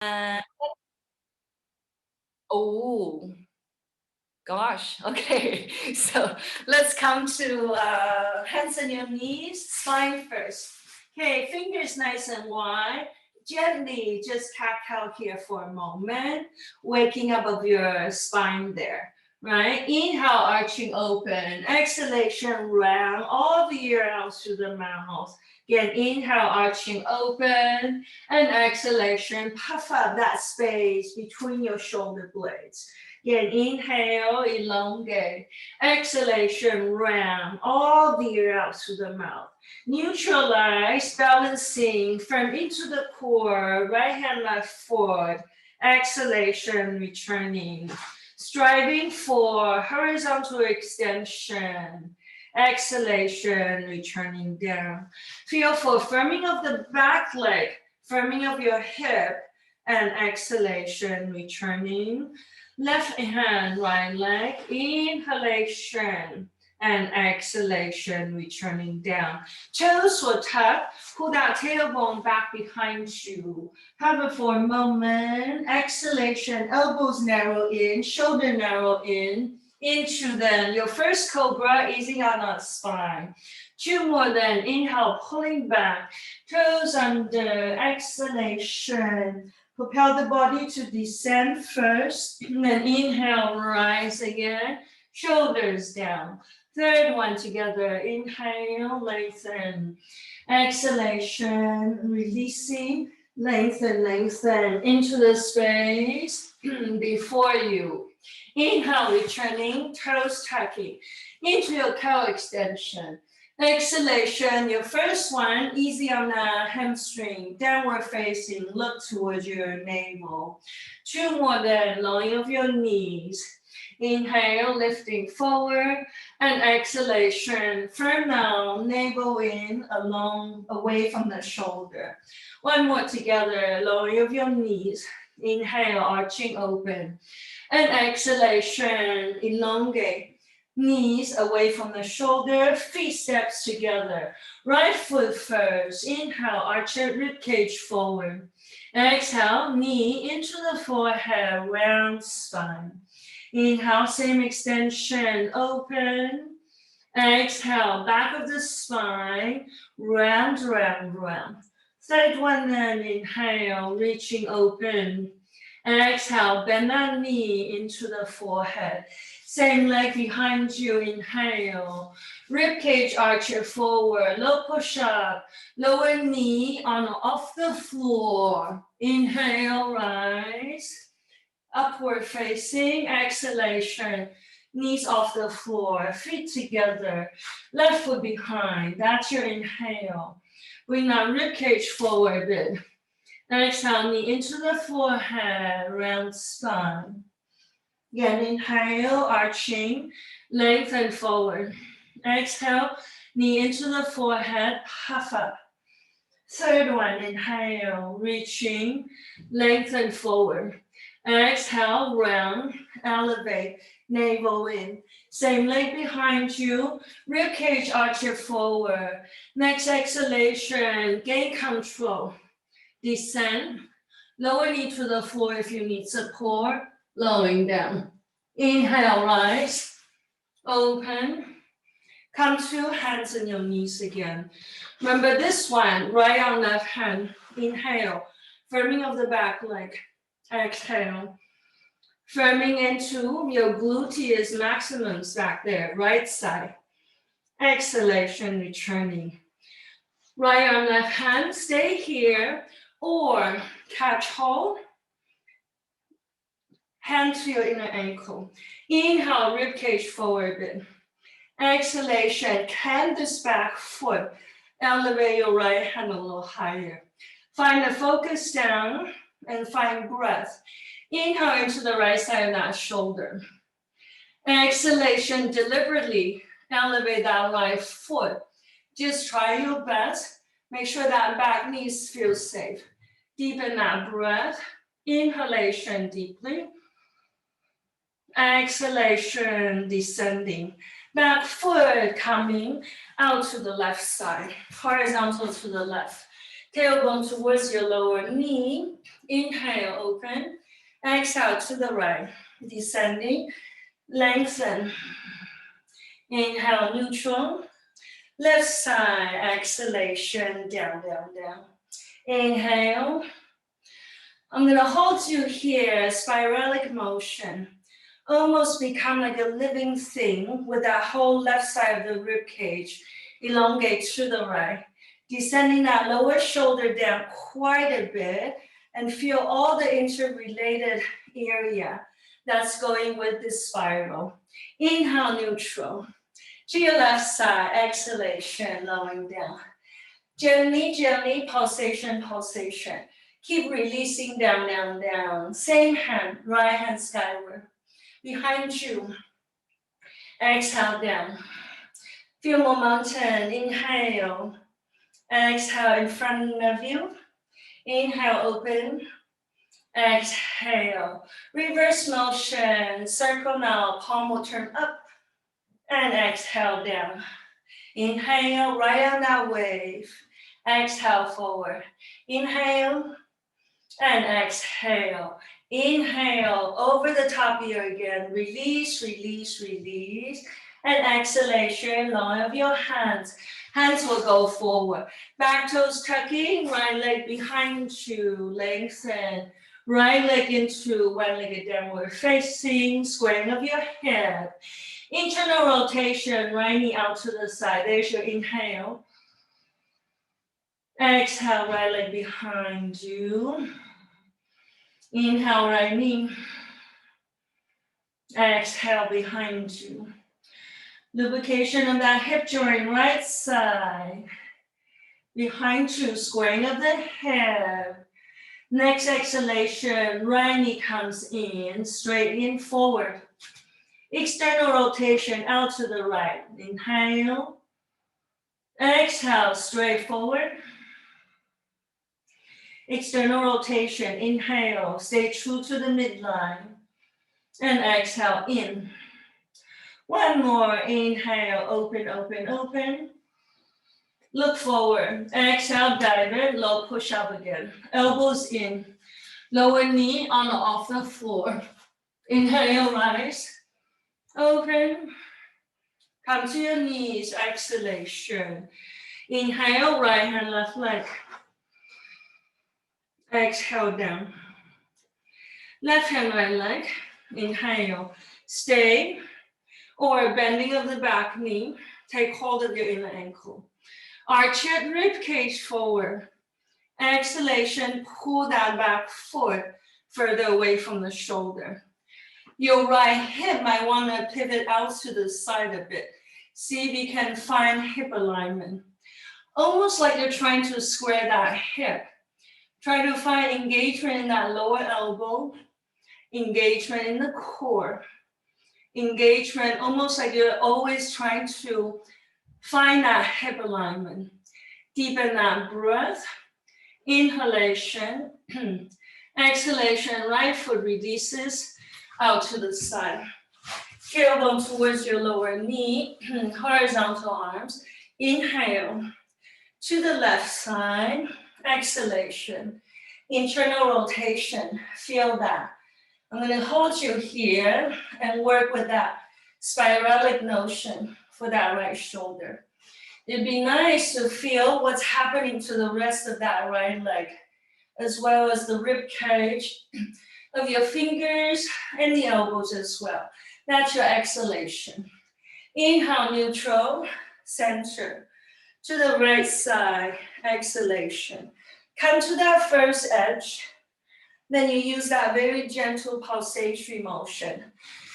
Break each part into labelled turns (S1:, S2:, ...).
S1: Uh, oh, gosh. Okay. So let's come to hands on your knees, spine first. Okay, fingers nice and wide. Gently just cat cow here for a moment, waking up of your spine there. Right? Inhale, arching open. Exhalation, round all the air out through the mouth. Again, inhale, arching open, and exhalation, puff up that space between your shoulder blades. Again, inhale, elongate. Exhalation, round all the air out through the mouth. Neutralize, balancing from into the core, right hand, left foot. Exhalation, returning. Striving for horizontal extension. Exhalation, returning down. Feel for firming of the back leg, firming of your hip, and exhalation, returning. Left hand, right leg, inhalation, and exhalation, returning down. Toes will tap, pull that tailbone back behind you. Hover for a moment. Exhalation, elbows narrow in, shoulder narrow in. Into then your first cobra, easing on our spine. 2 more then, inhale, pulling back, toes under, exhalation. Propel the body to descend first, and then inhale, rise again, shoulders down. Third one together, inhale, lengthen. Exhalation, releasing, lengthen, lengthen into the space before you. Inhale, returning, toes tucking into your cow extension. Exhalation, your first one, easy on the hamstring, downward facing, look towards your navel. 2 more then, lowering of your knees. Inhale, lifting forward, and exhalation, firm down, navel in, along, away from the shoulder. 1 more together, lowering of your knees. Inhale, arching open, and exhalation, elongate. Knees away from the shoulder, feet steps together. Right foot first. Inhale, arch your rib cage forward. Exhale, knee into the forehead, round spine. Inhale, same extension, open. Exhale, back of the spine, round, round, round. Third one then, inhale, reaching open. Exhale, bend that knee into the forehead. Same leg behind you, inhale. Ribcage archer forward, low push up. Lower knee on off the floor. Inhale, rise. Upward facing, exhalation. Knees off the floor, feet together. Left foot behind, that's your inhale. Bring that ribcage forward a bit. Exhale, knee into the forehead, round spine. Again, inhale, arching, lengthen forward. Exhale, knee into the forehead, puff up. Third one, inhale, reaching, lengthen forward. Exhale, round, elevate, navel in. Same leg behind you, ribcage archer forward. Next exhalation, gain control. Descend, lower knee to the floor if you need support, lowering down. Inhale, rise, open, come to hands on your knees again. Remember this one, right arm, left hand, inhale, firming of the back leg, exhale, firming into your gluteus maximus back there, right side, exhalation, returning. Right arm, left hand, stay here, or catch hold, hand to your inner ankle. Inhale, ribcage forward a bit. Exhalation, canvas back foot. Elevate your right hand a little higher. Find the focus down and find breath. Inhale into the right side of that shoulder. Exhalation, deliberately elevate that right foot. Just try your best. Make sure that back knees feel safe. Deepen that breath. Inhalation deeply. Exhalation, descending. Back foot coming out to the left side, horizontal to the left. Tailbone towards your lower knee. Inhale, open. Exhale to the right. Descending, lengthen. Inhale, neutral. Left side, exhalation, down, down, down. Inhale. I'm going to hold you here, spiralic motion. Almost become like a living thing with that whole left side of the rib cage. Elongate to the right. Descending that lower shoulder down quite a bit and feel all the interrelated area that's going with this spiral. Inhale, neutral. To your left side, exhalation, lowering down. Gently, gently, pulsation, pulsation. Keep releasing down, down, down. Same hand, right hand skyward. Behind you. Exhale down. Feel momentum. Inhale. Exhale in front of you. Inhale, open. Exhale. Reverse motion. Circle now. Palm will turn up. And exhale down. Inhale, right on that wave. Exhale forward. Inhale and exhale. Inhale over the top ear again. Release, release, release. And exhalation, long of your hands. Hands will go forward. Back toes tucking, right leg behind you. Lengthen. Right leg into one-legged downward facing. Squaring of your head. Internal rotation, right knee out to the side. There's your inhale. Exhale, right leg behind you. Inhale, right knee. Exhale, behind you. Lubrication of that hip joint, right side. Behind you, squaring of the head. Next exhalation, right knee comes in, straight in, forward. External rotation out to the right. Inhale. Exhale, straight forward. External rotation. Inhale, stay true to the midline. And exhale, in. One more. Inhale, open, open, open. Look forward. Exhale, dive in, low push up again. Elbows in. Lower knee on or off the floor. Inhale, rise. Open. Come to your knees, exhalation. Inhale, right hand, left leg. Exhale down. Left hand, right leg. Inhale. Stay. Or bending of the back knee. Take hold of your inner ankle. Arch your rib cage forward. Exhalation, pull that back foot further away from the shoulder. Your right hip might want to pivot out to the side a bit. See if you can find hip alignment. Almost like you're trying to square that hip. Try to find engagement in that lower elbow, engagement in the core, engagement almost like you're always trying to find that hip alignment. Deepen that breath. Inhalation. Exhalation, right foot releases out to the side. Tailbone towards your lower knee, horizontal arms. Inhale to the left side. Exhalation. Internal rotation. Feel that. I'm going to hold you here and work with that spiralic motion for that right shoulder. It'd be nice to feel what's happening to the rest of that right leg, as well as the rib cage of your fingers and the elbows as well. That's your exhalation. Inhale, neutral, center. To the right side, exhalation. Come to that first edge. Then you use that very gentle pulsatory motion.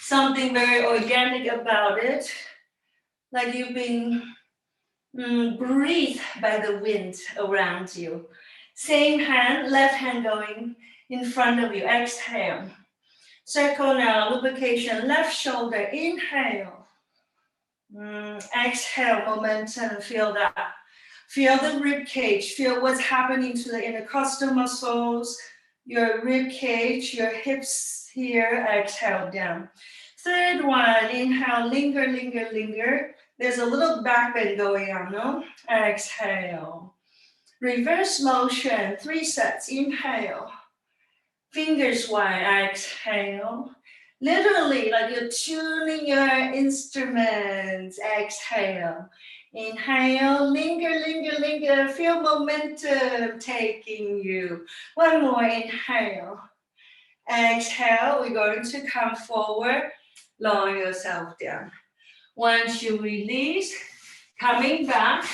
S1: Something very organic about it, like you've been breathed by the wind around you. Same hand, left hand going in front of you. Exhale. Circle now, lubrication, left shoulder. Inhale. Exhale, momentum, feel that. Feel the rib cage, feel what's happening to the intercostal muscles, your rib cage, your hips here. Exhale down. Third one, inhale, linger, linger, linger. There's a little back bend going on, no? Exhale. Reverse motion, 3 sets. Inhale. Fingers wide, exhale. Literally, like you're tuning your instruments. Exhale. Inhale, linger, linger, linger. Feel momentum taking you. One more, inhale. Exhale, we're going to come forward. Lower yourself down. Once you release, coming back,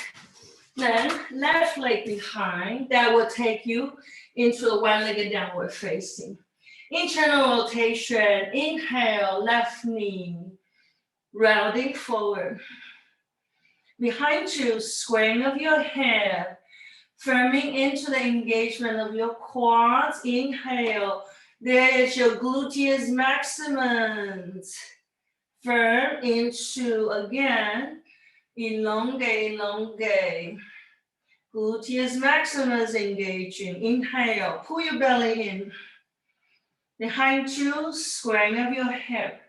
S1: then left leg behind. That will take you into a one-legged downward facing. Internal rotation, inhale, left knee, rounding forward. Behind you, squaring of your head, firming into the engagement of your quads. Inhale, there is your gluteus maximus. Firm into, again, elongate, elongate. Gluteus maximus engaging. Inhale, pull your belly in. Behind you, squaring of your hip.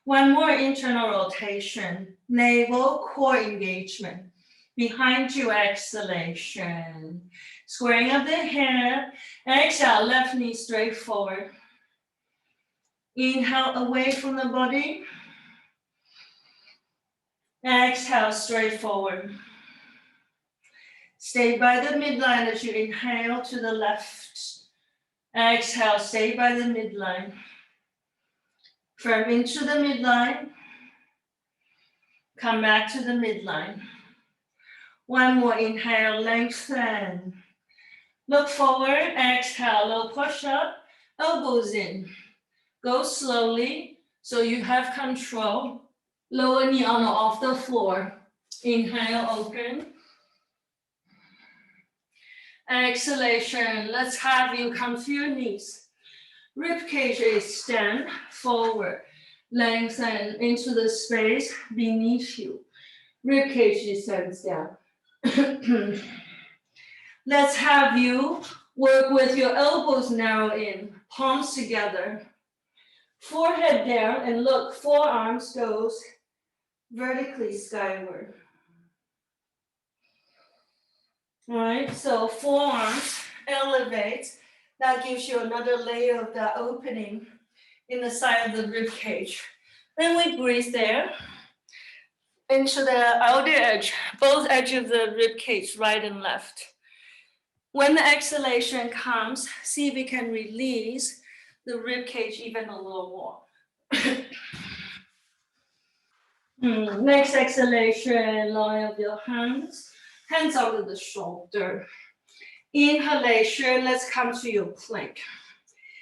S1: One more internal rotation. Navel, core engagement. Behind you, exhalation. Squaring of the hip. Exhale, left knee straight forward. Inhale, away from the body. Exhale, straight forward. Stay by the midline as you inhale to the left. Exhale, stay by the midline. Firm into the midline. Come back to the midline. One more, inhale, lengthen. Look forward, exhale, low push up, elbows in. Go slowly so you have control. Lower knee on or off the floor. Inhale, open. Exhalation, let's have you come to your knees. Rib cage extend forward. Lengthen into the space beneath you. Rib cage descends down. Let's have you work with your elbows narrow in, palms together. Forehead down and look, forearms goes vertically skyward. All right, so forearms elevate. That gives you another layer of that opening in the side of the rib cage. Then we breathe there into the outer edge, both edges of the rib cage, right and left. When the exhalation comes, see if we can release the rib cage even a little more. Next exhalation, line of your hands under the shoulder. Inhalation, let's come to your plank.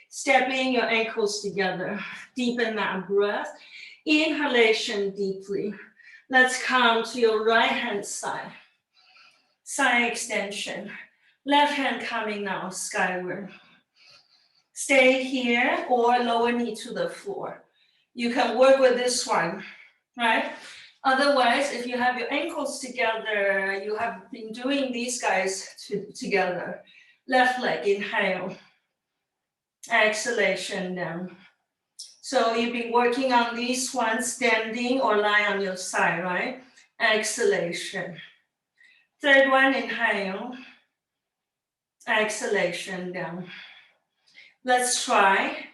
S1: Stepping your ankles together, deepen that breath. Inhalation deeply. Let's come to your right hand side. Side extension. Left hand coming now skyward. Stay here or lower knee to the floor. You can work with this one, right? Otherwise, if you have your ankles together, you have been doing these guys together. Left leg, inhale. Exhalation down. So you've been working on these ones standing or lie on your side, right? Exhalation. Third one, inhale. Exhalation down. Let's try.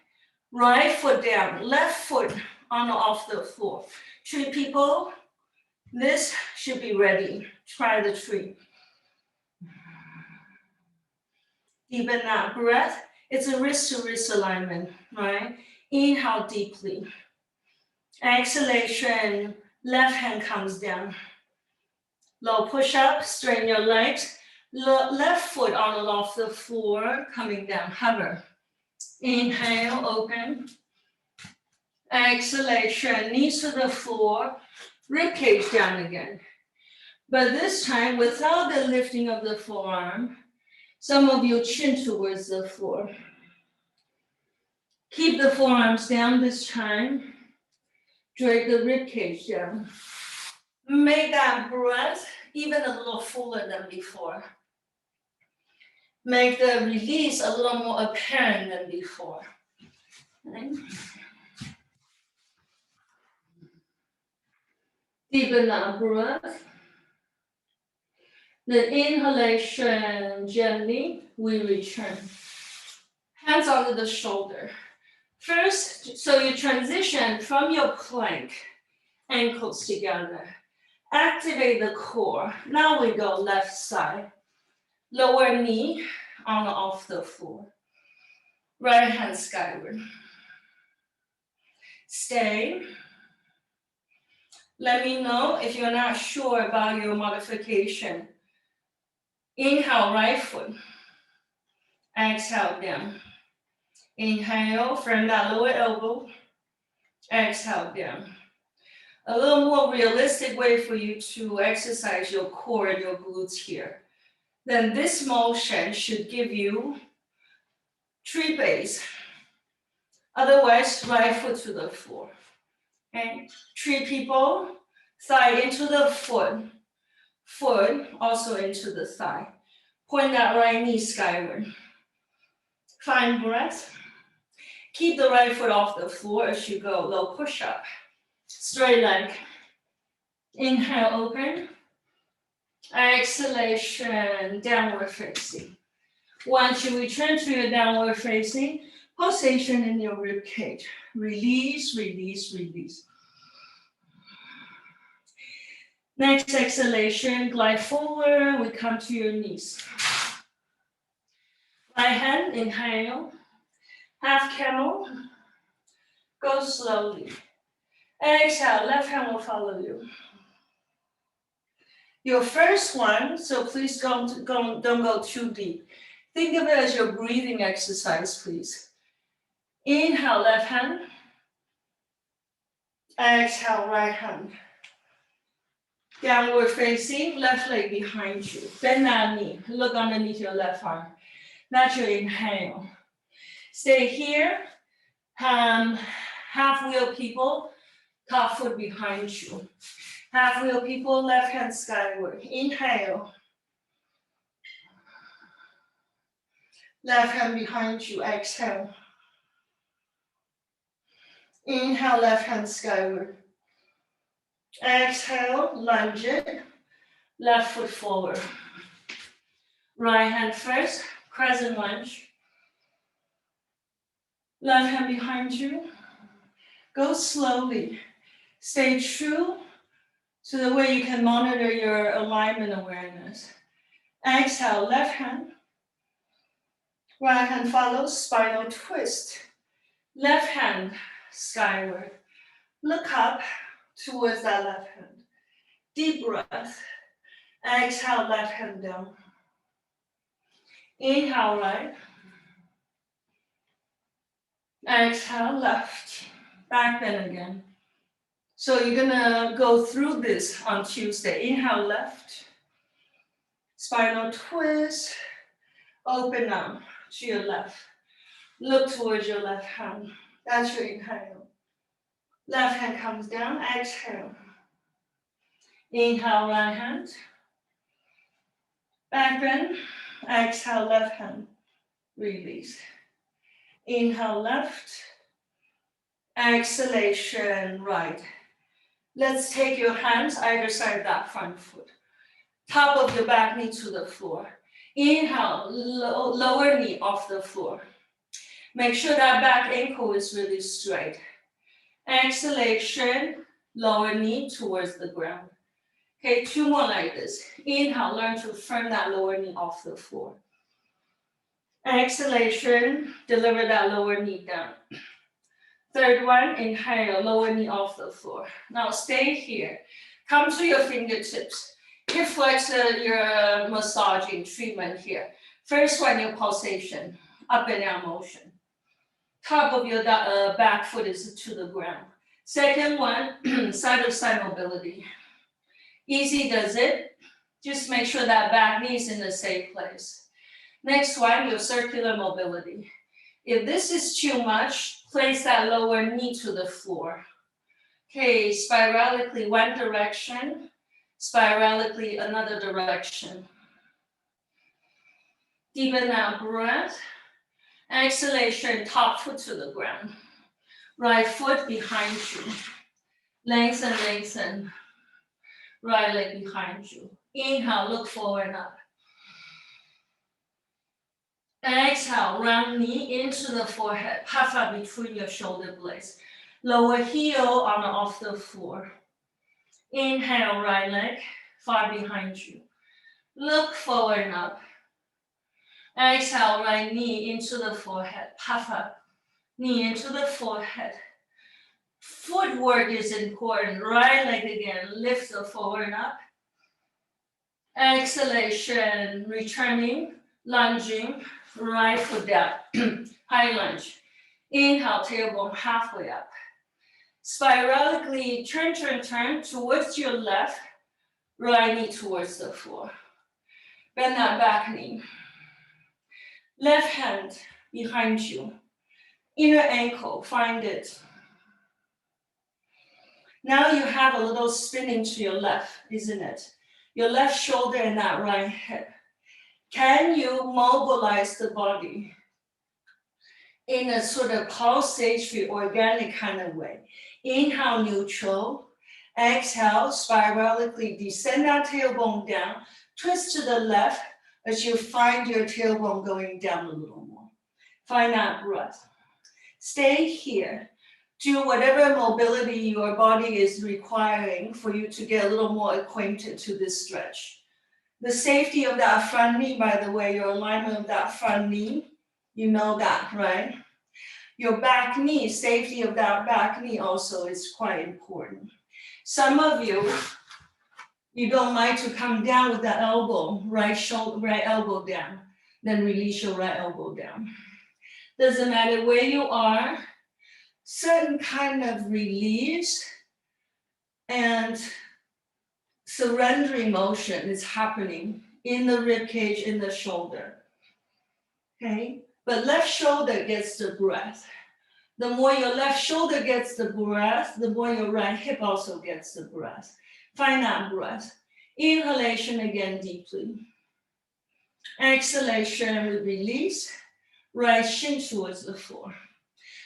S1: Right foot down, left foot on or off the floor. Tree people, this should be ready. Try the tree. Deepen that breath. It's a wrist to wrist alignment, right? Inhale deeply. Exhalation, left hand comes down. Low push up, straighten your legs. Left foot on or off the floor, coming down, hover. Inhale, open. Exhalation, knees to the floor, rib cage down again. But this time, without the lifting of the forearm, some of you chin towards the floor. Keep the forearms down this time. Drag the rib cage down. Make that breath even a little fuller than before. Make the release a little more apparent than before. Okay. Deepen that breath. The inhalation, gently, we return. Hands under the shoulder. First, so you transition from your plank, ankles together. Activate the core. Now we go left side. Lower knee on off the floor. Right hand skyward. Stay. Let me know if you're not sure about your modification. Inhale, right foot. Exhale, down. Inhale from that lower elbow. Exhale, down. A little more realistic way for you to exercise your core and your glutes here. Then this motion should give you tree base. Otherwise, right foot to the floor. Okay, tree people, thigh into the foot, foot also into the thigh. Point that right knee skyward. Find breath. Keep the right foot off the floor as you go. Low push up. Straight leg. Inhale, open. Exhalation, downward facing. Once you return to your downward facing, pulsation in your rib cage. Release, release, release. Next exhalation, glide forward. We come to your knees. Right hand, inhale. Half camel. Go slowly. Exhale, left hand will follow you. Your first one, so please don't go too deep. Think of it as your breathing exercise, please. Inhale, left hand. Exhale, right hand. Downward facing, left leg behind you. Bend that knee. Look underneath your left arm. That's your inhale. Stay here. Half wheel people, top foot behind you. Half wheel people, left hand skyward. Inhale. Left hand behind you. Exhale. Inhale, left hand skyward. Exhale, lunge it. Left foot forward. Right hand first, crescent lunge. Left hand behind you. Go slowly. Stay true to the way you can monitor your alignment awareness. Exhale, left hand. Right hand follows, spinal twist. Left hand skyward. Look up towards that left hand. Deep breath. Exhale, left hand down. Inhale, right. Exhale, left. Back bend again. So you're gonna go through this on Tuesday. Inhale, left. Spinal twist. Open up to your left. Look towards your left hand. That's your inhale. Left hand comes down. Exhale. Inhale, right hand. Back bend. Exhale, left hand. Release. Inhale, left. Exhalation, right. Let's take your hands either side of that front foot. Top of your back knee to the floor. Inhale, lower knee off the floor. Make sure that back ankle is really straight. Exhalation, lower knee towards the ground. Okay, 2 more like this. Inhale, learn to firm that lower knee off the floor. Exhalation, deliver that lower knee down. Third one, inhale, lower knee off the floor. Now stay here. Come to your fingertips. Your flexor, your massaging treatment here. First one, your pulsation, up and down motion. Top of your back foot is to the ground. Second one, side of side mobility. Easy does it. Just make sure that back knee is in the same place. Next one, your circular mobility. If this is too much, place that lower knee to the floor. Okay, spiralically one direction, spiralically another direction. Deepen that breath. Exhalation, top foot to the ground. Right foot behind you. Lengthen, lengthen. Right leg behind you. Inhale, look forward and up. Exhale, round knee into the forehead, puff up between your shoulder blades. Lower heel on off the floor. Inhale, right leg, far behind you. Look forward and up. Exhale, right knee into the forehead, puff up. Knee into the forehead. Footwork is important. Right leg again, lift the forward and up. Exhalation, returning, lunging, right foot down, high lunge. Inhale, tailbone halfway up. Spiralically turn towards your left, right knee towards the floor. Bend that back knee. Left hand behind you. Inner ankle, find it. Now you have a little spinning to your left, isn't it? Your left shoulder and that right hip. Can you mobilize the body in a sort of pulsatory, organic kind of way? Inhale, neutral. Exhale, spiralically descend that tailbone down. Twist to the left as you find your tailbone going down a little more. Find that breath. Stay here. Do whatever mobility your body is requiring for you to get a little more acquainted to this stretch. The safety of that front knee, by the way, your alignment of that front knee, you know that, right? Your back knee, safety of that back knee also is quite important. Some of you don't like to come down with that elbow, right elbow down, then release your right elbow down. Doesn't matter where you are, certain kind of release and surrendering motion is happening in the rib cage, in the shoulder. Okay, but left shoulder gets the breath. The more your left shoulder gets the breath, the more your right hip also gets the breath. Find that breath. Inhalation again deeply. Exhalation with release. Right shin towards the floor.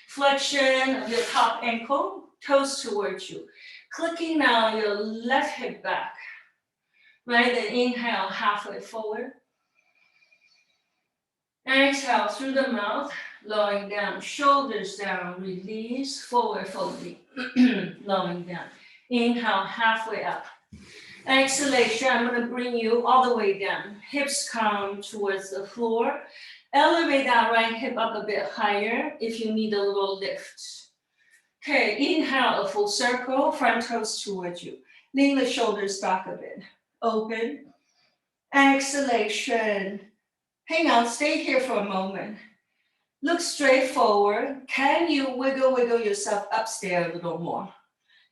S1: Flexion of your top ankle, toes towards you. Clicking now your left hip back. Right, then inhale halfway forward. Exhale through the mouth, lowering down, shoulders down, release, forward folding, lowering down. Inhale halfway up. Exhalation, I'm going to bring you all the way down. Hips come towards the floor. Elevate that right hip up a bit higher if you need a little lift. Okay, inhale a full circle, front toes towards you. Lean the shoulders back a bit. Open. Exhalation. Hang on, stay here for a moment. Look straight forward. Can you wiggle yourself upstairs a little more?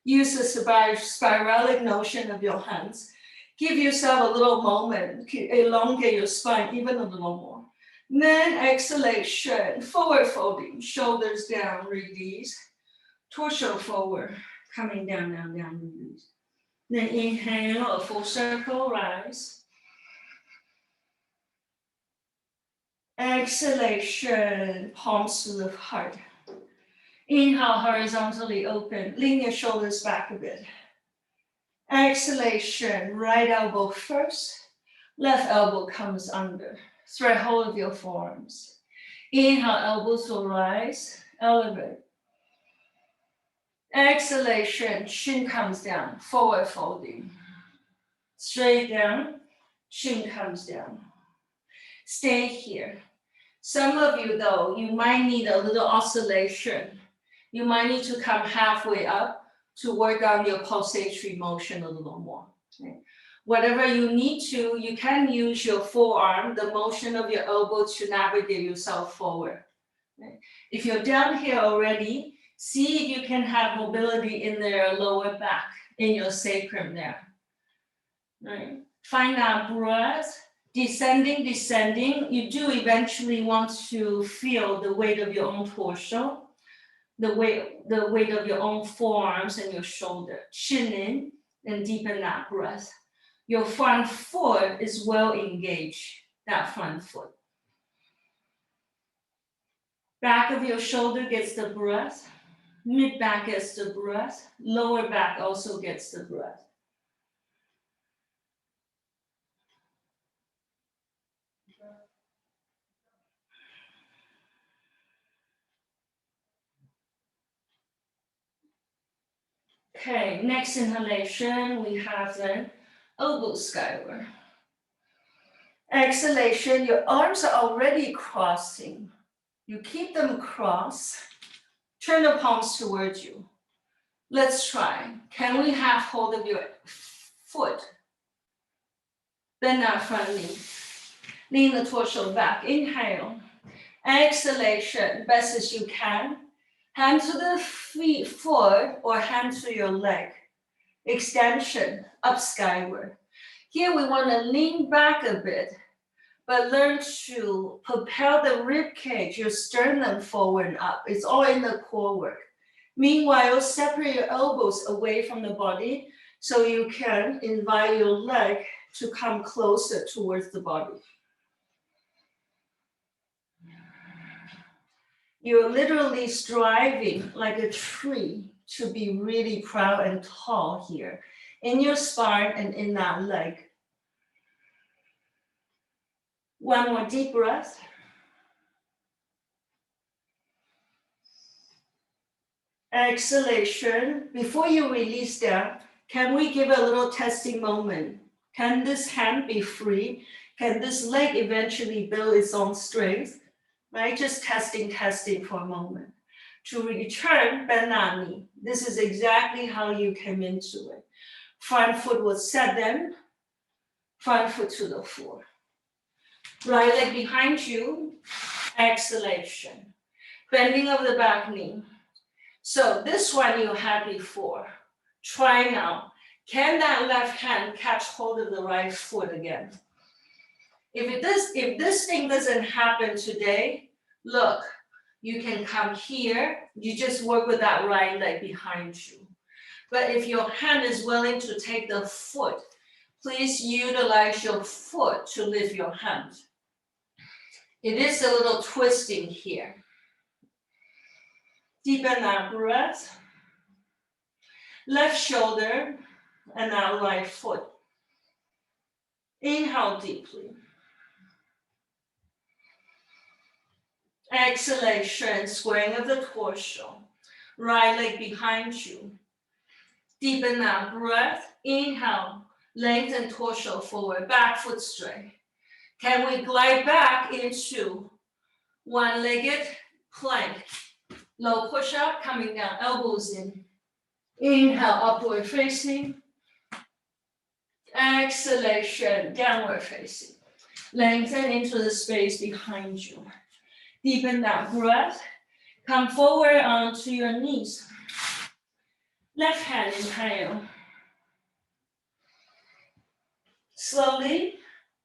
S1: Use the spiralic motion of your hands. Give yourself a little moment. Elongate your spine even a little more. Then exhalation, forward folding, shoulders down, release. Torso forward, coming down, release. Then inhale, a full circle, rise. Exhalation, palms to the heart. Inhale, horizontally open. Lean your shoulders back a bit. Exhalation, right elbow first. Left elbow comes under. Thread hold of your forearms. Inhale, elbows will rise. Elevate. Exhalation, shin comes down. Forward folding. Straight down. Shin comes down. Stay here. Some of you, though, you might need a little oscillation. You might need to come halfway up to work on your pulsatory motion a little more. Okay? Whatever you need to, you can use your forearm, the motion of your elbow to navigate yourself forward. Okay? If you're down here already, see if you can have mobility in their lower back, in your sacrum there. Right? Find that breath. Descending, you do eventually want to feel the weight of your own torso, the weight of your own forearms and your shoulder. Chin in and deepen that breath. Your front foot is well engaged, that front foot. Back of your shoulder gets the breath. Mid back gets the breath. Lower back also gets the breath. Okay, next inhalation, we have then elbow skyward. Exhalation, your arms are already crossing. You keep them crossed. Turn the palms towards you. Let's try. Can we have hold of your foot? Bend that front knee. Lean the torso back. Inhale. Exhalation, best as you can. Hand to the foot or hand to your leg. Extension, up skyward. Here we want to lean back a bit, but learn to propel the rib cage, your sternum forward and up. It's all in the core work. Meanwhile, separate your elbows away from the body so you can invite your leg to come closer towards the body. You're literally striving like a tree to be really proud and tall here in your spine and in that leg. One more deep breath. Exhalation. Before you release down, can we give a little testing moment? Can this hand be free? Can this leg eventually build its own strength? Right? Just testing for a moment. To return, bend that knee. This is exactly how you came into it. Front foot was set then, front foot to the floor. Right leg behind you, exhalation. Bending of the back knee. So this one you had before. Try now. Can that left hand catch hold of the right foot again? If this thing doesn't happen today, look, you can come here. You just work with that right leg behind you. But if your hand is willing to take the foot, please utilize your foot to lift your hand. It is a little twisting here. Deepen that breath. Left shoulder and now right foot. Inhale deeply. Exhalation, squaring of the torso. Right leg behind you. Deepen that breath. Inhale, lengthen torso forward, back foot straight. Can we glide back into one-legged plank? Low push-up, coming down, elbows in. Inhale, upward facing. Exhalation, downward facing. Lengthen into the space behind you. Deepen that breath. Come forward onto your knees. Left hand inhale. Slowly,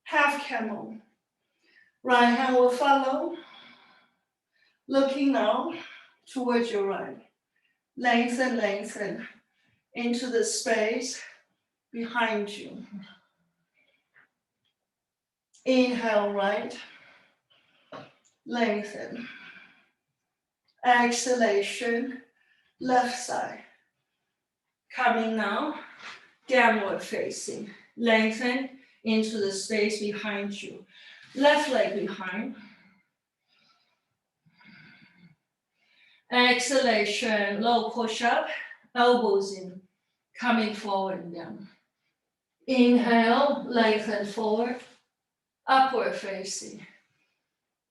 S1: half camel. Right hand will follow. Looking now towards your right. Lengthen, lengthen into the space behind you. Inhale, right. Lengthen. Exhalation, left side. Coming now, downward facing. Lengthen into the space behind you. Left leg behind. Exhalation, low push-up, elbows in, coming forward and down. Inhale, lengthen forward, upward facing.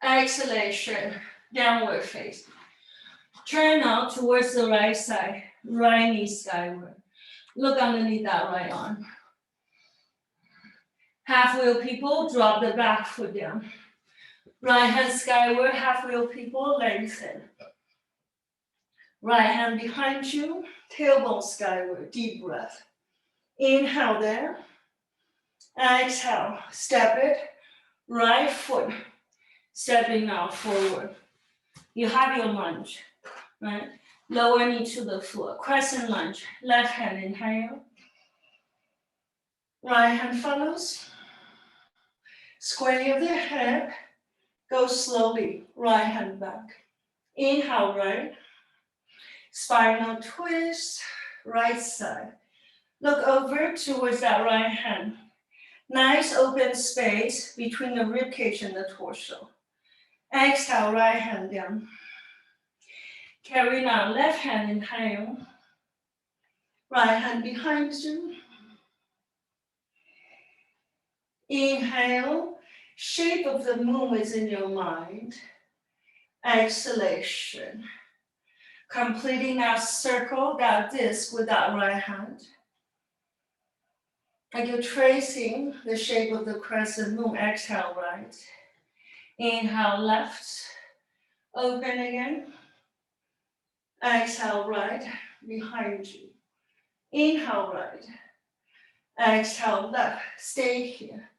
S1: Exhalation, downward facing. Turn now towards the right side, right knee skyward. Look underneath that right arm. Half wheel people, drop the back foot down. Right hand skyward, half wheel people, lengthen. Right hand behind you, tailbone skyward, deep breath. Inhale there. Exhale, step it. Right foot, stepping now forward. You have your lunge, right? Lower knee to the floor, crescent lunge. Left hand inhale. Right hand follows. Squaring of the hip, go slowly, right hand back. Inhale, right. Spinal twist, right side. Look over towards that right hand. Nice open space between the rib cage and the torso. Exhale, right hand down. Carry now, left hand inhale. Right hand behind you. Inhale, shape of the moon is in your mind. Exhalation. Completing that circle, that disc with that right hand. And you're tracing the shape of the crescent moon. Exhale, right. Inhale, left. Open again. Exhale, right. Behind you. Inhale, right. Exhale, left. Stay here.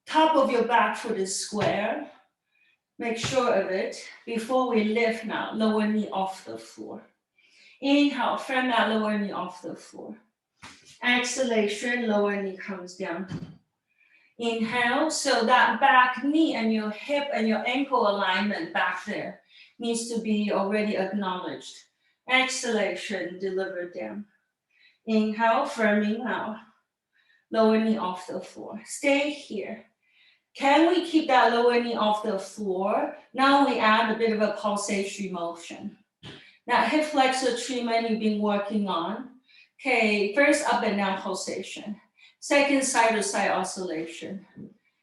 S1: Top of your back foot is square. Make sure of it. Before we lift now, lower knee off the floor. Inhale, firm that lower knee off the floor. Exhalation, lower knee comes down. Inhale, so that back knee and your hip and your ankle alignment back there needs to be already acknowledged. Exhalation, deliver down. Inhale, firming now. Lower knee off the floor. Stay here. Can we keep that lower knee off the floor? Now we add a bit of a pulsatory motion. That hip flexor treatment you've been working on. Okay, first up and down pulsation. Second, side-to-side oscillation.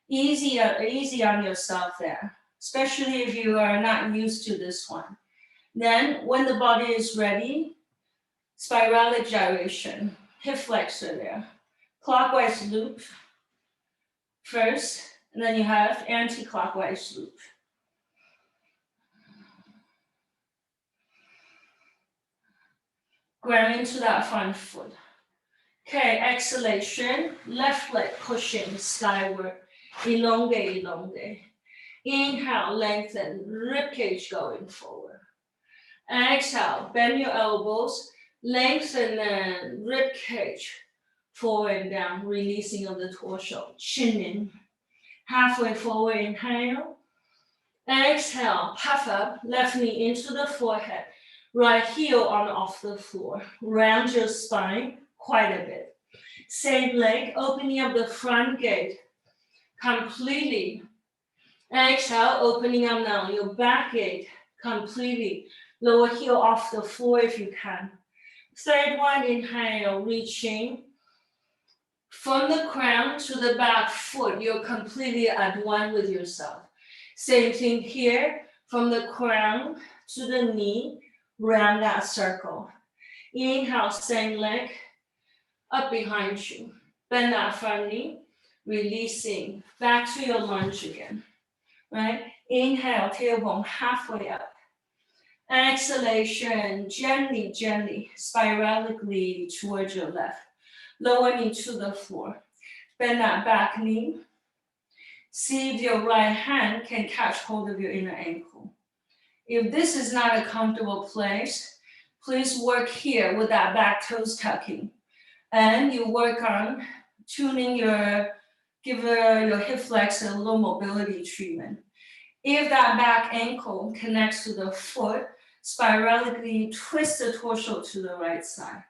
S1: Easy on yourself there, especially if you are not used to this one. Then, when the body is ready, spiralic gyration, hip flexor there. Clockwise loop first, and then you have anti-clockwise loop. Ground into that front foot. Okay, exhalation, left leg pushing skyward, elongate, elongate. Inhale, lengthen, ribcage going forward. Exhale, bend your elbows, lengthen the ribcage forward and down, releasing of the torso, chin in. Halfway forward, inhale. Exhale, puff up, left knee into the forehead, right heel on off the floor. Round your spine quite a bit. Same leg, opening up the front gate completely. Exhale, opening up now your back gate completely. Lower heel off the floor if you can. Third one, inhale, reaching. From the crown to the back foot, you're completely at one with yourself. Same thing here, from the crown to the knee, round that circle. Inhale, same leg, up behind you. Bend that front knee, releasing, back to your lunge again, right? Inhale, tailbone halfway up. Exhalation, gently, gently, spiralically towards your left. Lower knee to the floor. Bend that back knee. See if your right hand can catch hold of your inner ankle. If this is not a comfortable place, please work here with that back toes tucking. And you work on tuning give your hip flexor a little mobility treatment. If that back ankle connects to the foot, spiralically twist the torso to the right side.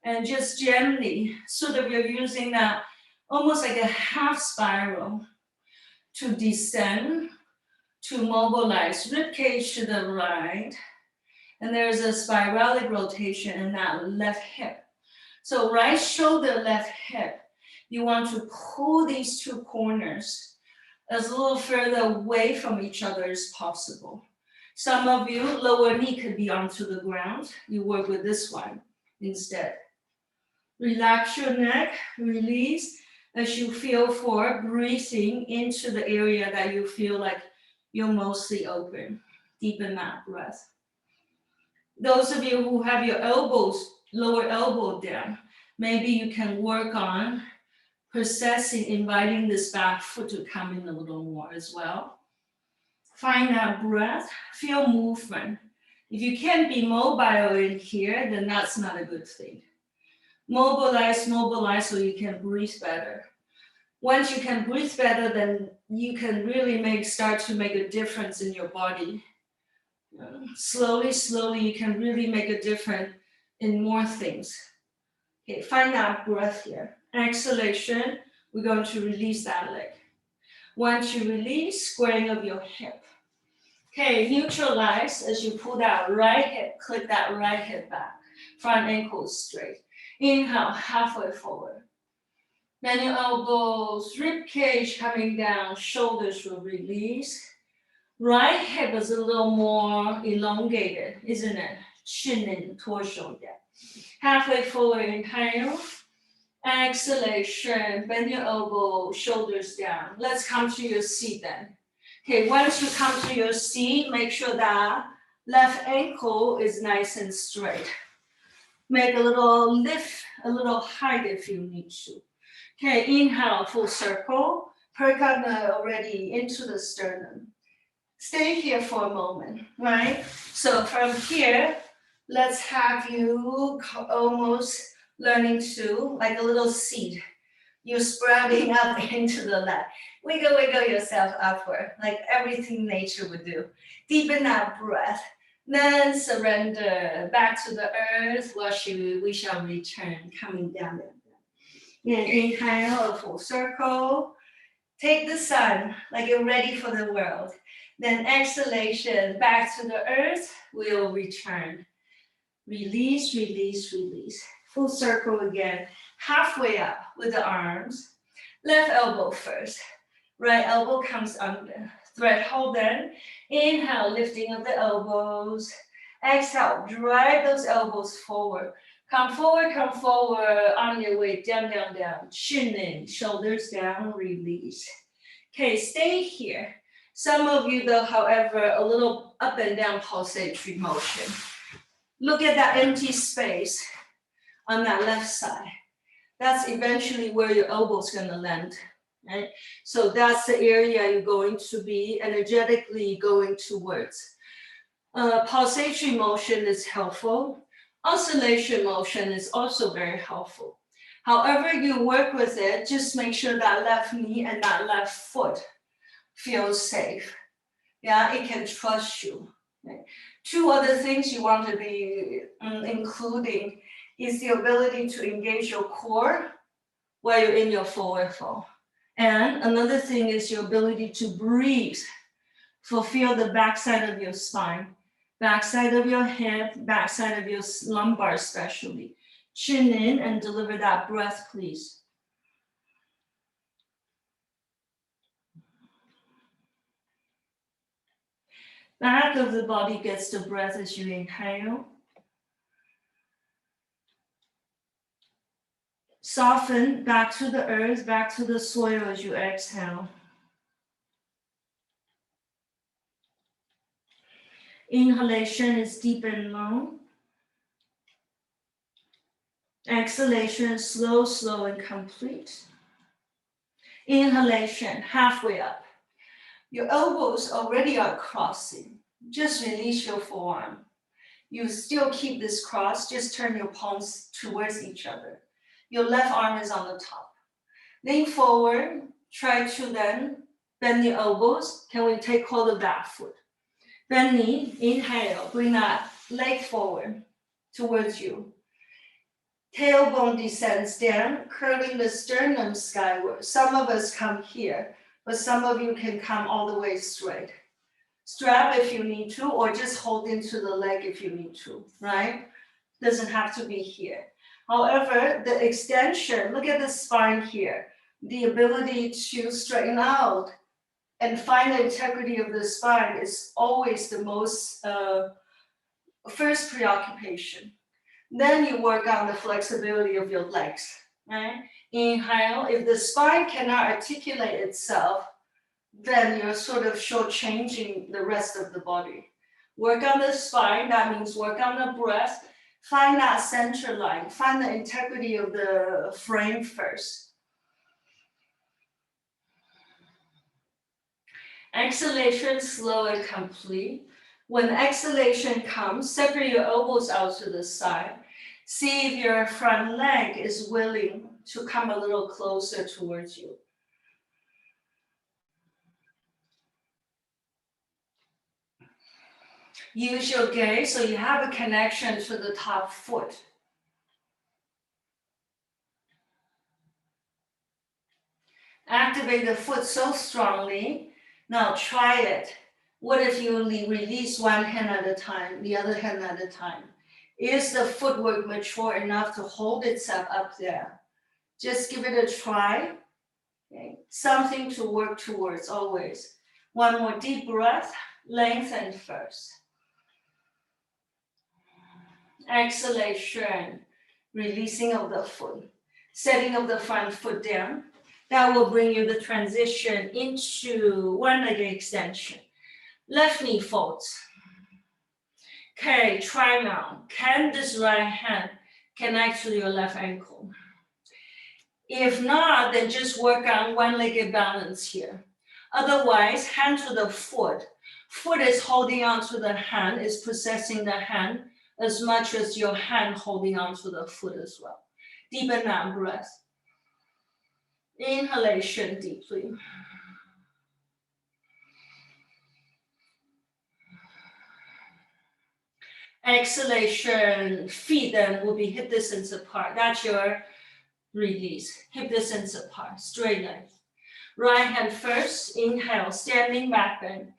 S1: And just gently, sort of you're using that almost like a half spiral to descend, to mobilize ribcage to the right. And there's a spiralic rotation in that left hip. So right shoulder, left hip, you want to pull these two corners as a little further away from each other as possible. Some of you, lower knee could be onto the ground. You work with this one instead. Relax your neck, release as you feel for breathing into the area that you feel like you're mostly open. Deepen that breath. Those of you who have your elbows, lower elbow down, maybe you can work on processing, inviting this back foot to come in a little more as well. Find that breath, feel movement. If you can't be mobile in here, then that's not a good thing. Mobilize so you can breathe better. Once you can breathe better, then you can really start to make a difference in your body. Slowly, you can really make a difference in more things. Okay, find that breath here. Exhalation, we're going to release that leg. Once you release, squaring of your hip. Okay, neutralize as you pull that right hip, click that right hip back. Front ankle straight. Inhale, halfway forward. Then your elbows, rib cage coming down, shoulders will release. Right hip is a little more elongated, isn't it? Chin in, torso down. Halfway forward, inhale. Exhalation, bend your elbow, shoulders down. Let's come to your seat then. Okay, once you come to your seat, make sure that left ankle is nice and straight. Make a little lift, a little height if you need to. Okay, inhale, full circle. Perikanda already into the sternum. Stay here for a moment, right? So from here, let's have you almost learning to, like a little seed. You're sprouting up into the left. Wiggle yourself upward, like everything nature would do. Deepen that breath. Then surrender back to the earth. We shall return, coming down. Then inhale, a full circle. Take the sun, like you're ready for the world. Then exhalation, back to the earth, we'll return. Release, release, release. Full circle again, halfway up with the arms. Left elbow first, right elbow comes under. Thread hold then. Inhale, lifting of the elbows. Exhale, drive those elbows forward. Come forward, on your way, down, down, down. Chin in, shoulders down, release. Okay, stay here. Some of you though, however, a little up and down pulsatory motion. Look at that empty space on that left side. That's eventually where your elbow's gonna land, right? So that's the area you're going to be energetically going towards. Pulsatory motion is helpful. Oscillation motion is also very helpful. However you work with it, just make sure that left knee and that left foot feels safe. Yeah, it can trust you. Right? Two other things you want to be including is the ability to engage your core while you're in your forward fold. And another thing is your ability to breathe. Fulfill the backside of your spine, backside of your hip, backside of your lumbar especially. Chin in and deliver that breath, please. Back of the body gets the breath as you inhale. Soften back to the earth, back to the soil as you exhale. Inhalation is deep and long. Exhalation, slow, slow, and complete. Inhalation, halfway up. Your elbows already are crossing. Just release your forearm. You still keep this cross, just turn your palms towards each other. Your left arm is on the top. Lean forward, try to then bend your elbows. Can we take hold of that foot? Bend knee, inhale, bring that leg forward towards you. Tailbone descends down, curling the sternum skyward. Some of us come here, but some of you can come all the way straight. Strap if you need to, or just hold into the leg if you need to, right? Doesn't have to be here. However, the extension, look at the spine here. The ability to straighten out and find the integrity of the spine is always the most first preoccupation. Then you work on the flexibility of your legs, right? Inhale, if the spine cannot articulate itself, then you're sort of shortchanging the rest of the body. Work on the spine, that means work on the breath, find that center line, find the integrity of the frame first. Exhalation, slow and complete. When exhalation comes, separate your elbows out to the side. See if your front leg is willing to come a little closer towards you. Use your gaze so you have a connection to the top foot. Activate the foot so strongly. Now try it. What if you release one hand at a time, the other hand at a time? Is the footwork mature enough to hold itself up there? Just give it a try. Okay. Something to work towards always. One more deep breath. Lengthen first. Exhalation. Releasing of the foot. Setting of the front foot down. That will bring you the transition into one-legged extension. Left knee folds. Okay, try now. Can this right hand connect to your left ankle? If not, then just work on one-legged balance here. Otherwise, hand to the foot. Foot is holding on to the hand, is possessing the hand as much as your hand holding on to the foot as well. Deepen that breath. Inhalation deeply. Exhalation, feet then will be hip distance apart. That's your release. Hip distance apart, straight leg. Right hand first, inhale, standing back bend.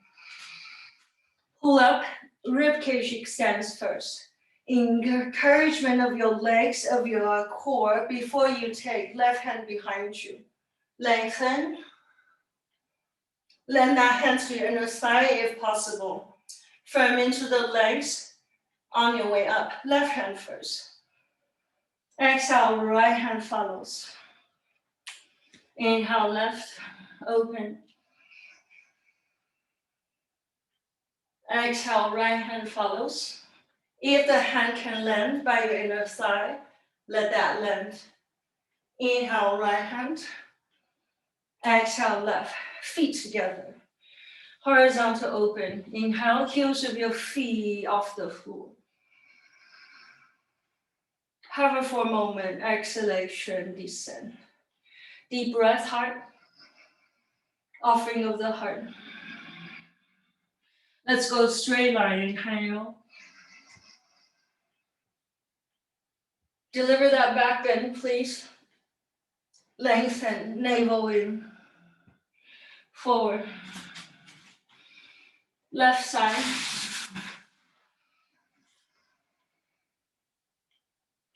S1: Pull up, rib cage extends first. Encouragement of your legs, of your core before you take left hand behind you. Lengthen. Lend that hand to your inner thigh if possible. Firm into the legs. On your way up, left hand first. Exhale, right hand follows. Inhale, left, open. Exhale, right hand follows. If the hand can land by your inner thigh, let that land. Inhale, right hand. Exhale, left, feet together. Horizontal open. Inhale, heels of your feet off the floor. Hover for a moment, exhalation, descend. Deep breath, heart. Offering of the heart. Let's go straight line, inhale. Deliver that back bend, please. Lengthen, navel in. Forward. Left side.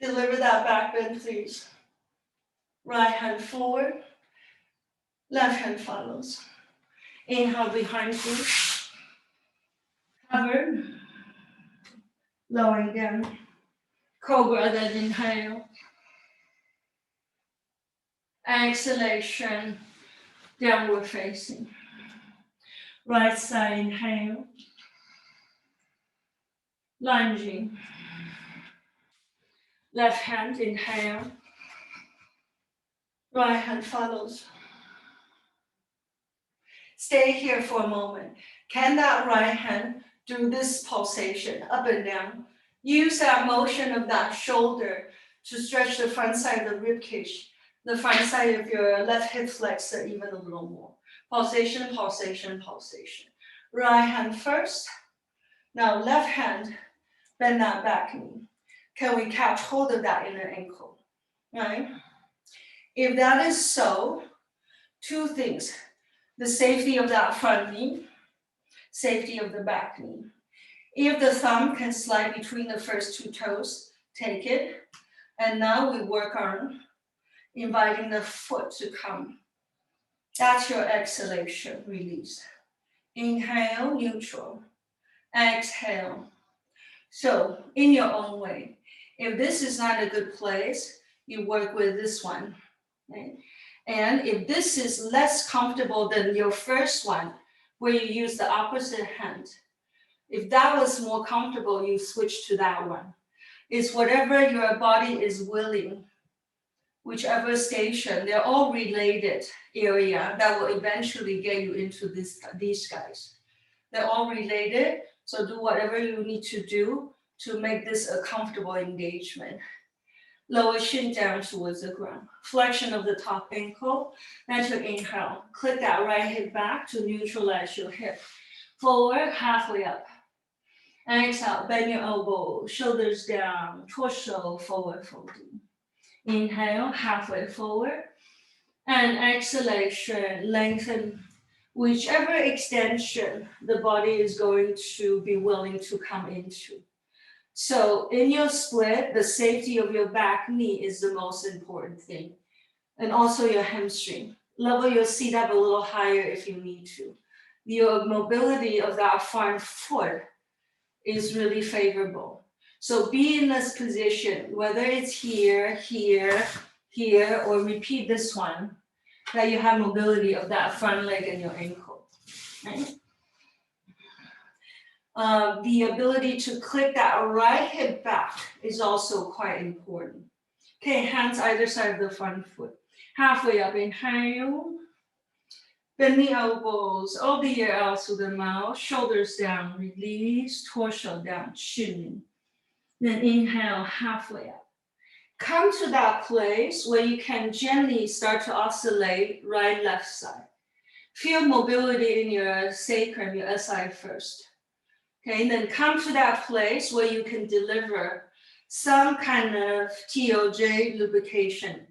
S1: Deliver that back bend, please. Right hand forward. Left hand follows. Inhale behind you. Cover. Lowering down. Cobra, then inhale. Exhalation. Downward facing. Right side, inhale. Lunging. Left hand, inhale. Right hand follows. Stay here for a moment. Can that right hand do this pulsation up and down? Use that motion of that shoulder to stretch the front side of the rib cage, the front side of your left hip flexor even a little more. Pulsation, pulsation, pulsation. Right hand first. Now left hand, bend that back knee. Can we catch hold of that inner ankle? Right? If that is so, two things. The safety of that front knee, safety of the back knee. If the thumb can slide between the first two toes, take it. And now we work on inviting the foot to come. That's your exhalation, release. Inhale, neutral. Exhale. So, in your own way, if this is not a good place, you work with this one. Okay? And if this is less comfortable than your first one, where you use the opposite hand, if that was more comfortable, you switch to that one. It's whatever your body is willing, whichever station, they're all related area that will eventually get you into these guys. They're all related, so do whatever you need to do to make this a comfortable engagement. Lower shin down towards the ground. Flexion of the top ankle. Then to inhale. Click that right hip back to neutralize your hip. Forward, halfway up. Exhale, bend your elbow, shoulders down, torso forward folding. Inhale, halfway forward. And exhalation, lengthen whichever extension the body is going to be willing to come into. So in your split, the safety of your back knee is the most important thing. And also your hamstring. Level your seat up a little higher if you need to. Your mobility of that front foot is really favorable. So be in this position, whether it's here, here, here, or repeat this one, that you have mobility of that front leg and your ankle, right? The ability to click that right hip back is also quite important. Okay, hands either side of the front foot. Halfway up, inhale. Bend the elbows, all the air out through the mouth, shoulders down, release, torso down, chin. Then inhale, halfway up. Come to that place where you can gently start to oscillate right, left side. Feel mobility in your sacrum, your SI first. Okay, and then come to that place where you can deliver some kind of TOJ lubrication.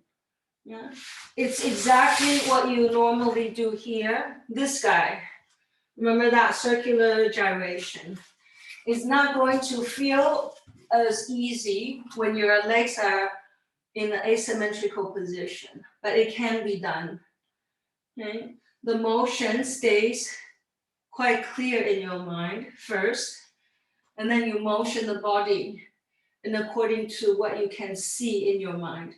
S1: Yeah, it's exactly what you normally do here. This guy, remember that circular gyration. It's not going to feel as easy when your legs are in an asymmetrical position, but it can be done. Okay? The motion stays quite clear in your mind first, and then you motion the body and according to what you can see in your mind.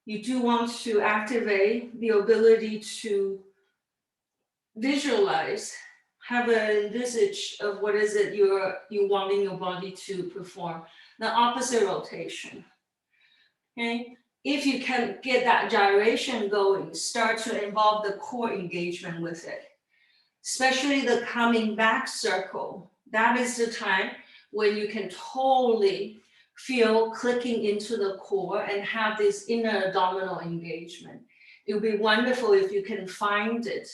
S1: You do want to activate the ability to visualize, have an envisage of what is it you wanting your body to perform. The opposite rotation. Okay, if you can get that gyration going, start to involve the core engagement with it, especially the coming back circle. That is the time when you can totally feel clicking into the core and have this inner abdominal engagement. It would be wonderful if you can find it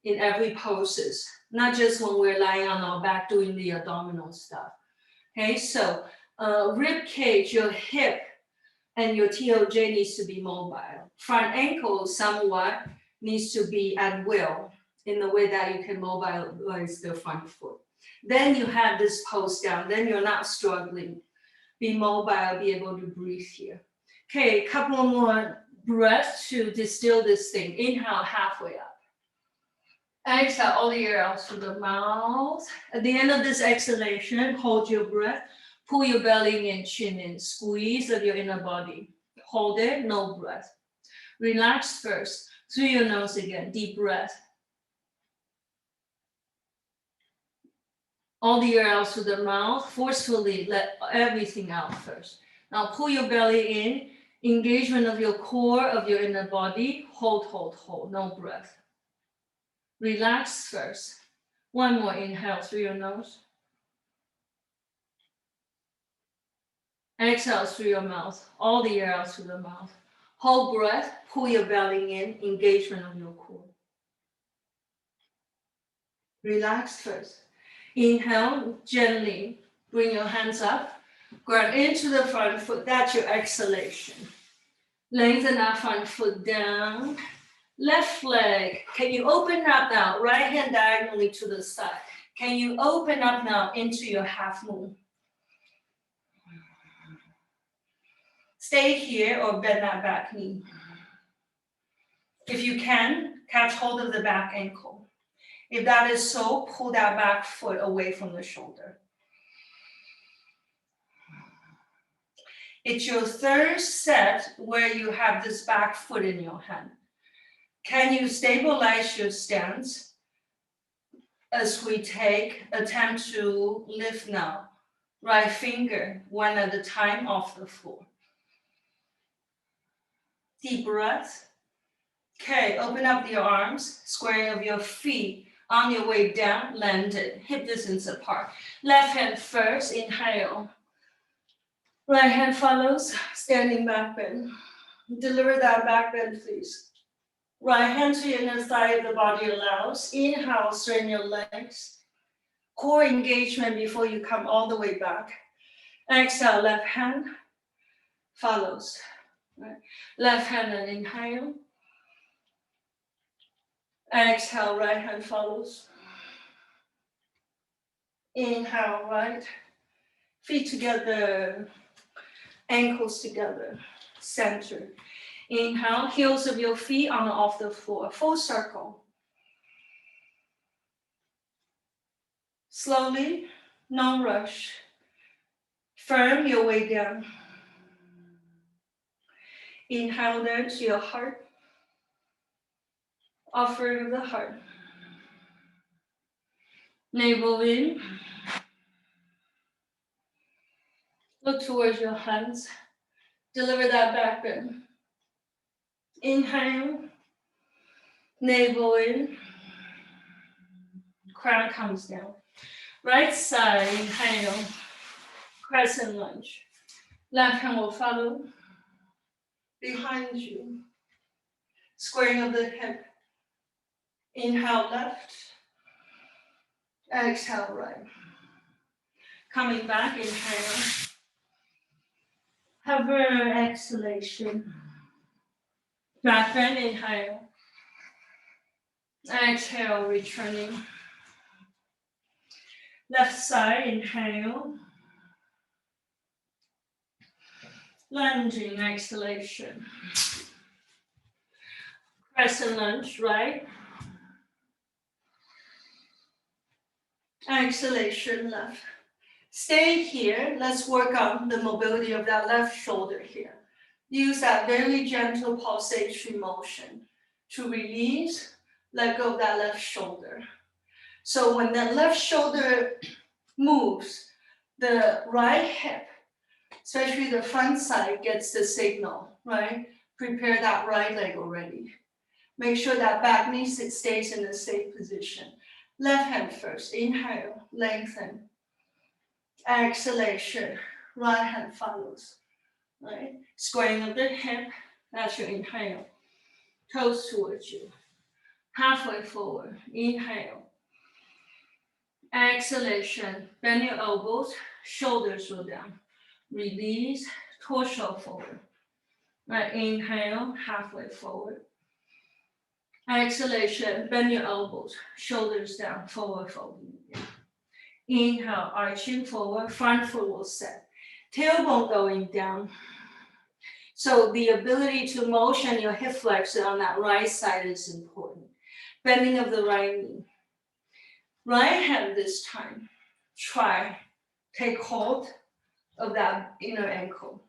S1: in every poses, not just when we're lying on our back doing the abdominal stuff. Okay, so rib cage, your hip, and your TOJ needs to be mobile. Front ankle somewhat needs to be at will in the way that you can mobilize the front foot. Then you have this pose down, then you're not struggling. Be mobile, be able to breathe here. Okay, a couple more breaths to distill this thing. Inhale, halfway up. Exhale, all the air out through the mouth. At the end of this exhalation, hold your breath. Pull your belly in, chin in, squeeze of your inner body. Hold it, no breath. Relax first. Through your nose again, deep breath. All the air out through the mouth. Forcefully let everything out first. Now pull your belly in. Engagement of your core, of your inner body. Hold, hold, hold, no breath. Relax first. One more inhale through your nose. Exhale through your mouth, all the air out through the mouth. Hold breath, pull your belly in, engagement of your core. Relax first. Inhale, gently bring your hands up, ground into the front foot, that's your exhalation. Lengthen that front foot down. Left leg, can you open up now? Right hand diagonally to the side. Can you open up now into your half moon? Stay here or bend that back knee. If you can, catch hold of the back ankle. If that is so, pull that back foot away from the shoulder. It's your third set where you have this back foot in your hand. Can you stabilize your stance as we attempt to lift now? Right finger, one at a time off the floor. Deep breath. Okay, open up your arms, squaring of your feet. On your way down, land it, hip distance apart. Left hand first, inhale. Right hand follows, standing back bend. Deliver that back bend, please. Right hand to your inner thigh if the body allows. Inhale, straighten your legs. Core engagement before you come all the way back. Exhale, left hand follows. Right. Left hand and inhale. Exhale, right hand follows. Inhale, right. Feet together, ankles together, center. Inhale, heels of your feet on and off the floor, full circle. Slowly, no rush. Firm your way down. Inhale down to your heart. Offering the heart. Navel in. Look towards your hands. Deliver that back bend. Inhale. Navel in. Crown comes down. Right side, inhale. Crescent lunge. Left hand will follow. Behind you. Squaring of the hip. Inhale left. Exhale right. Coming back, inhale. Hover, exhalation. Back bend, inhale. Exhale, returning. Left side, inhale. Lunging, exhalation. Crescent lunge, right. Exhalation, left. Stay here. Let's work on the mobility of that left shoulder here. Use that very gentle pulsatory motion to release, let go of that left shoulder. So when that left shoulder moves, the right hip, especially the front side, gets the signal, right? Prepare that right leg already. Make sure that back knee stays in a safe position. Left hand first, inhale, lengthen. Exhalation, right hand follows, right? Squaring of the hip, that's your inhale. Toes towards you. Halfway forward, inhale. Exhalation, bend your elbows, shoulders go down. Release, torso forward. Right, inhale, halfway forward. Exhalation, bend your elbows, shoulders down, forward folding. Inhale, arching forward, front foot will set. Tailbone going down. So the ability to motion your hip flexor on that right side is important. Bending of the right knee. Right hand this time. Try, take hold of that inner ankle.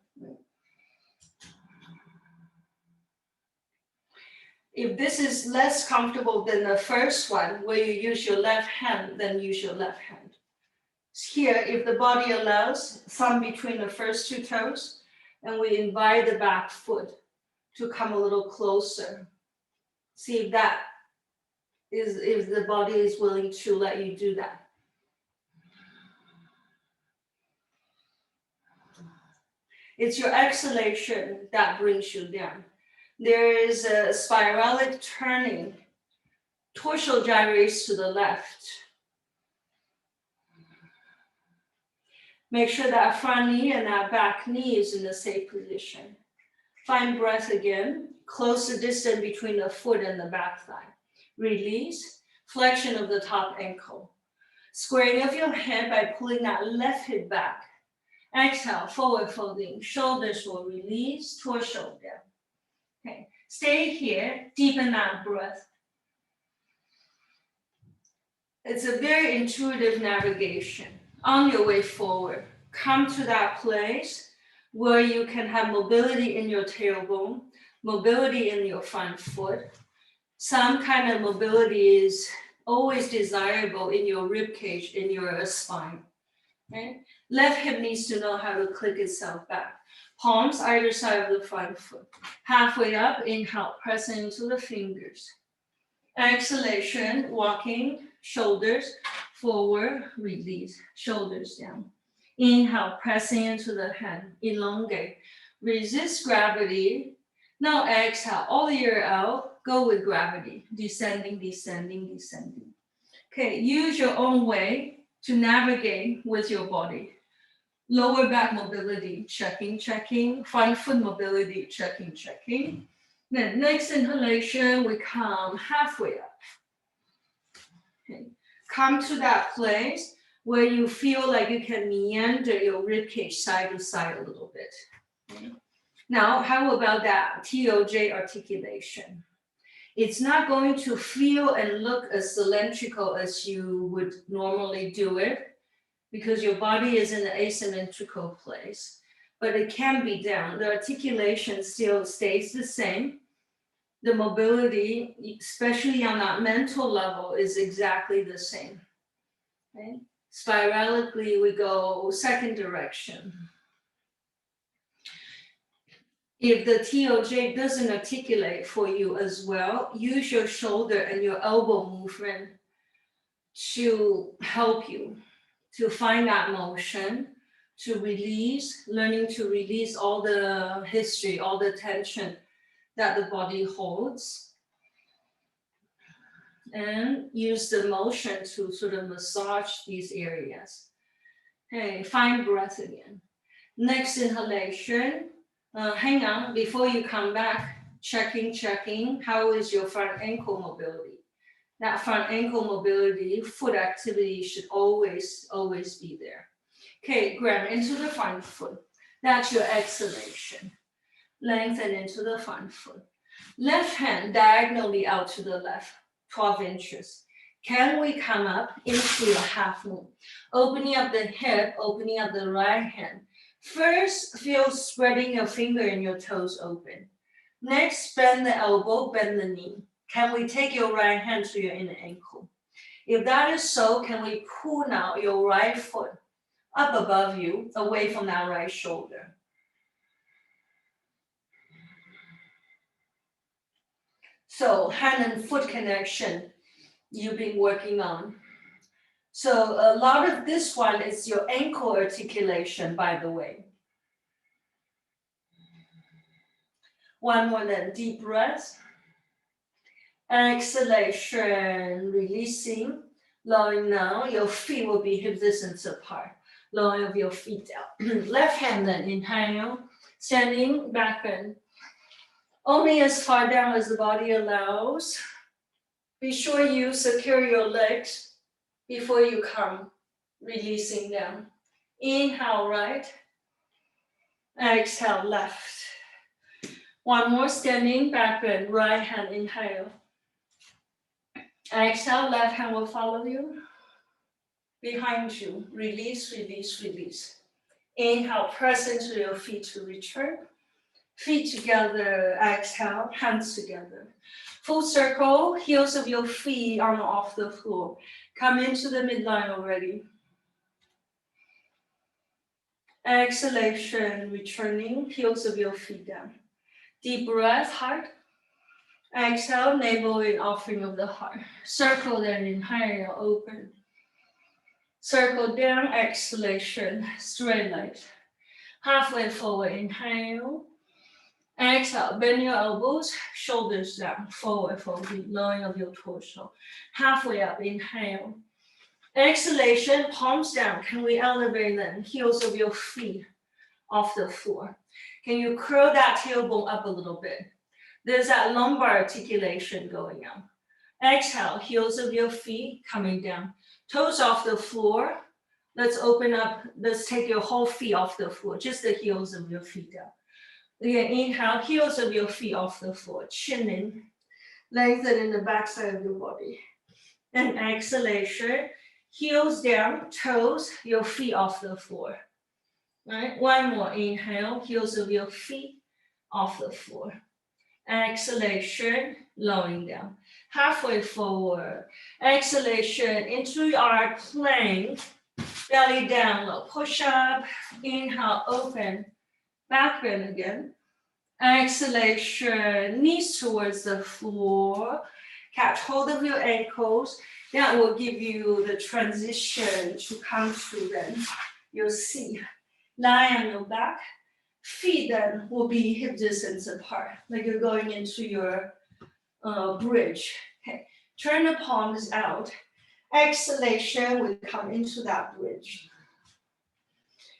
S1: If this is less comfortable than the first one, where you use your left hand, then use your left hand. Here, if the body allows, thumb between the first two toes, and we invite the back foot to come a little closer. See if that is, if the body is willing to let you do that. It's your exhalation that brings you down. There is a spiralic turning. Torso gyrates to the left. Make sure that front knee and that back knee is in the safe position. Find breath again. Close the distance between the foot and the back thigh. Release. Flexion of the top ankle. Squaring of your head by pulling that left hip back. Exhale, forward folding. Shoulders will release, torso down. Okay, stay here, deepen that breath. It's a very intuitive navigation. On your way forward, come to that place where you can have mobility in your tailbone, mobility in your front foot. Some kind of mobility is always desirable in your rib cage, in your spine. Okay? Left hip needs to know how to click itself back. Palms either side of the front foot. Halfway up, inhale, pressing into the fingers. Exhalation, walking, shoulders forward, release, shoulders down. Inhale, pressing into the hand, elongate. Resist gravity. Now exhale, all year out, go with gravity. Descending, descending, descending. Okay, use your own way to navigate with your body. Lower back mobility, checking, checking. Front foot mobility, checking, checking. Then next inhalation, we come halfway up. Okay. Come to that place where you feel like you can meander your ribcage side to side a little bit. Okay. Now, how about that TOJ articulation? It's not going to feel and look as cylindrical as you would normally do it because your body is in an asymmetrical place, but it can be done. The articulation still stays the same. The mobility, especially on that mental level, is exactly the same. Okay? Spiralically, we go second direction. If the TOJ doesn't articulate for you as well, use your shoulder and your elbow movement to help you to find that motion, to release, learning to release all the history, all the tension that the body holds. And use the motion to sort of massage these areas. Okay, find breath again. Next inhalation. Hang on, before you come back, checking, how is your front ankle mobility? That front ankle mobility, foot activity should always be there. Okay, grab into the front foot. That's your exhalation. Lengthen into the front foot. Left hand diagonally out to the left, 12 inches. Can we come up into a half moon? Opening up the hip, opening up the right hand. First, feel spreading your finger and your toes open. Next, bend the elbow, bend the knee. Can we take your right hand to your inner ankle? If that is so, can we pull now your right foot up above you, away from that right shoulder? So hand and foot connection you've been working on. So a lot of this one is your ankle articulation, by the way. One more then, deep breath. Exhalation, releasing, lowering down. Your feet will be hip distance apart. Lowering of your feet down. Left hand then, inhale, standing back bend. Only as far down as the body allows. Be sure you secure your legs before you come, releasing down. Inhale, right. Exhale, left. One more, standing back bend, right hand, inhale. Exhale, left hand will follow you. Behind you, release, release, release. Inhale, press into your feet to return. Feet together, exhale, hands together. Full circle, heels of your feet on off the floor. Come into the midline already. Exhalation, returning, heels of your feet down. Deep breath, heart. Exhale, navel in offering of the heart. Circle then, inhale, open. Circle down, exhalation, straight leg. Halfway forward, inhale. Exhale, bend your elbows, shoulders down, forward fold, lowering of your torso. Halfway up, inhale. Exhalation, palms down. Can we elevate them? Heels of your feet off the floor. Can you curl that tailbone up a little bit? There's that lumbar articulation going on. Exhale, heels of your feet coming down. Toes off the floor. Let's open up. Let's take your whole feet off the floor, just the heels of your feet down. Again, inhale, heels of your feet off the floor, chin in, lengthen in the backside of your body. And exhalation, heels down, toes, your feet off the floor. Right? One more, inhale, heels of your feet off the floor. Exhalation, lowering down. Halfway forward. Exhalation into our plank, belly down, low push up. Inhale, open. Back bend again. Exhalation, knees towards the floor. Catch hold of your ankles. That will give you the transition to come to then. You'll see. Lie on your back. Feet then will be hip distance apart, like you're going into your bridge. Okay. Turn the palms out. Exhalation will come into that bridge.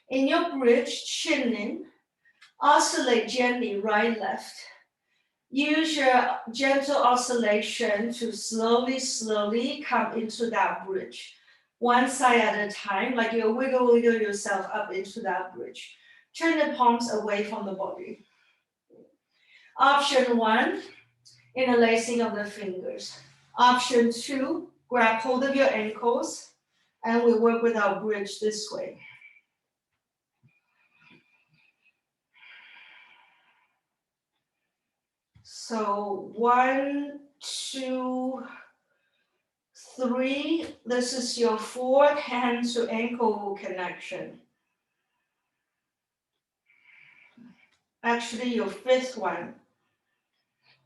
S1: In your bridge, chin in. Oscillate gently right, left. Use your gentle oscillation to slowly come into that bridge. One side at a time, like you wiggle yourself up into that bridge. Turn the palms away from the body. Option 1, interlacing of the fingers. Option 2, grab hold of your ankles, and we work with our bridge this way. So 1, 2, 3. This is your fourth hand to ankle connection. Actually, your fifth one.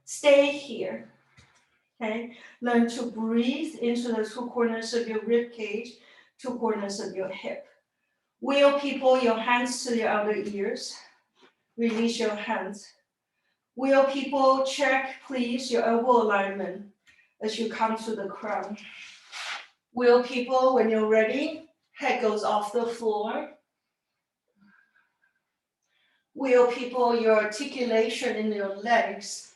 S1: Stay here. Okay. Learn to breathe into the two corners of your rib cage, two corners of your hip. Wheel people your hands to your outer ears. Release your hands. Wheel people, check please your elbow alignment as you come to the crown. Wheel people, when you're ready, head goes off the floor. Wheel people, your articulation in your legs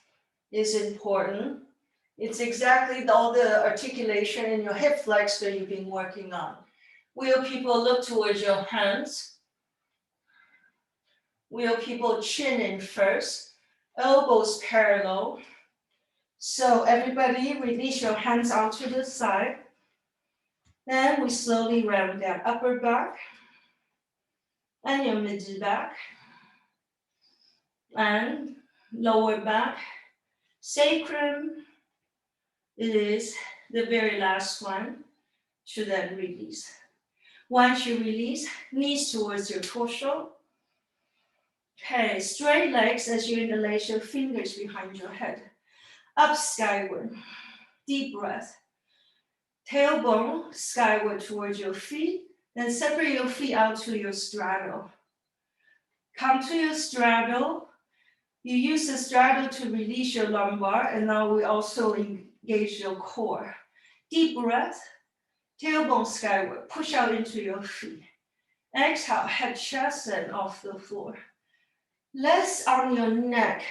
S1: is important. It's exactly all the articulation in your hip flexor you've been working on. Wheel people, look towards your hands. Wheel people, chin in first, elbows parallel. So everybody release your hands out to the side. Then we slowly round down upper back and your middle back and lower back. Sacrum is the very last one to then release. Once you release, knees towards your torso. Okay, straight legs as you interlace your fingers behind your head. Up skyward, deep breath. Tailbone skyward towards your feet, then separate your feet out to your straddle. Come to your straddle. You use the straddle to release your lumbar, and now we also engage your core. Deep breath, tailbone skyward, push out into your feet. Exhale, head, chest, and off the floor. Less on your neck,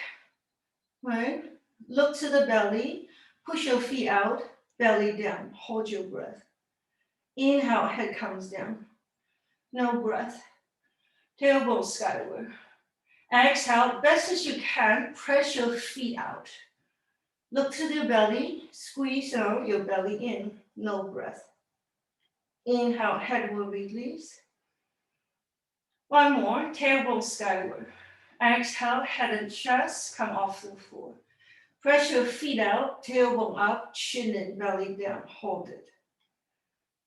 S1: right? Look to the belly, push your feet out, belly down, hold your breath. Inhale, head comes down. No breath. Tailbone skyward. Exhale, best as you can, press your feet out. Look to the belly, squeeze out your belly in, no breath. Inhale, head will release. One more, tailbone skyward. Exhale, head and chest come off the floor. Press your feet out, tailbone up, chin in, belly down, hold it.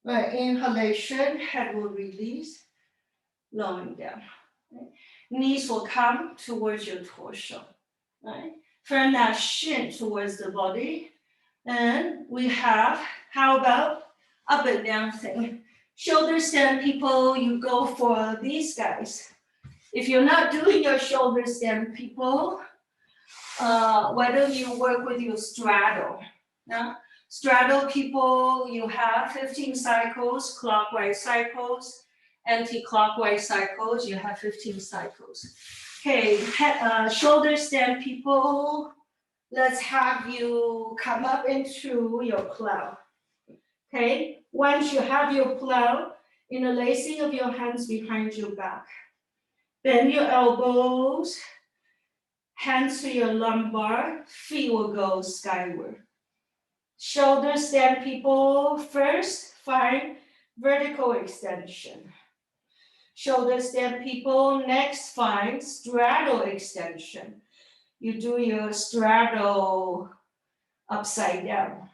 S1: Right, inhalation, head will release, lowering down. Right. Knees will come towards your torso. Right. Turn that shin towards the body. And we have, how about up and down thing? Shoulder stand people, you go for these guys. If you're not doing your shoulder stand people, why don't you work with your straddle? Yeah? Straddle people, you have 15 cycles, clockwise cycles, anti-clockwise cycles, you have 15 cycles. Okay, shoulder stand people, let's have you come up into your plow. Okay, once you have your plow, interlacing of your hands behind your back. Bend your elbows, hands to your lumbar, feet will go skyward. Shoulder stand people, first find vertical extension. Shoulder stand people, next find straddle extension. You do your straddle upside down.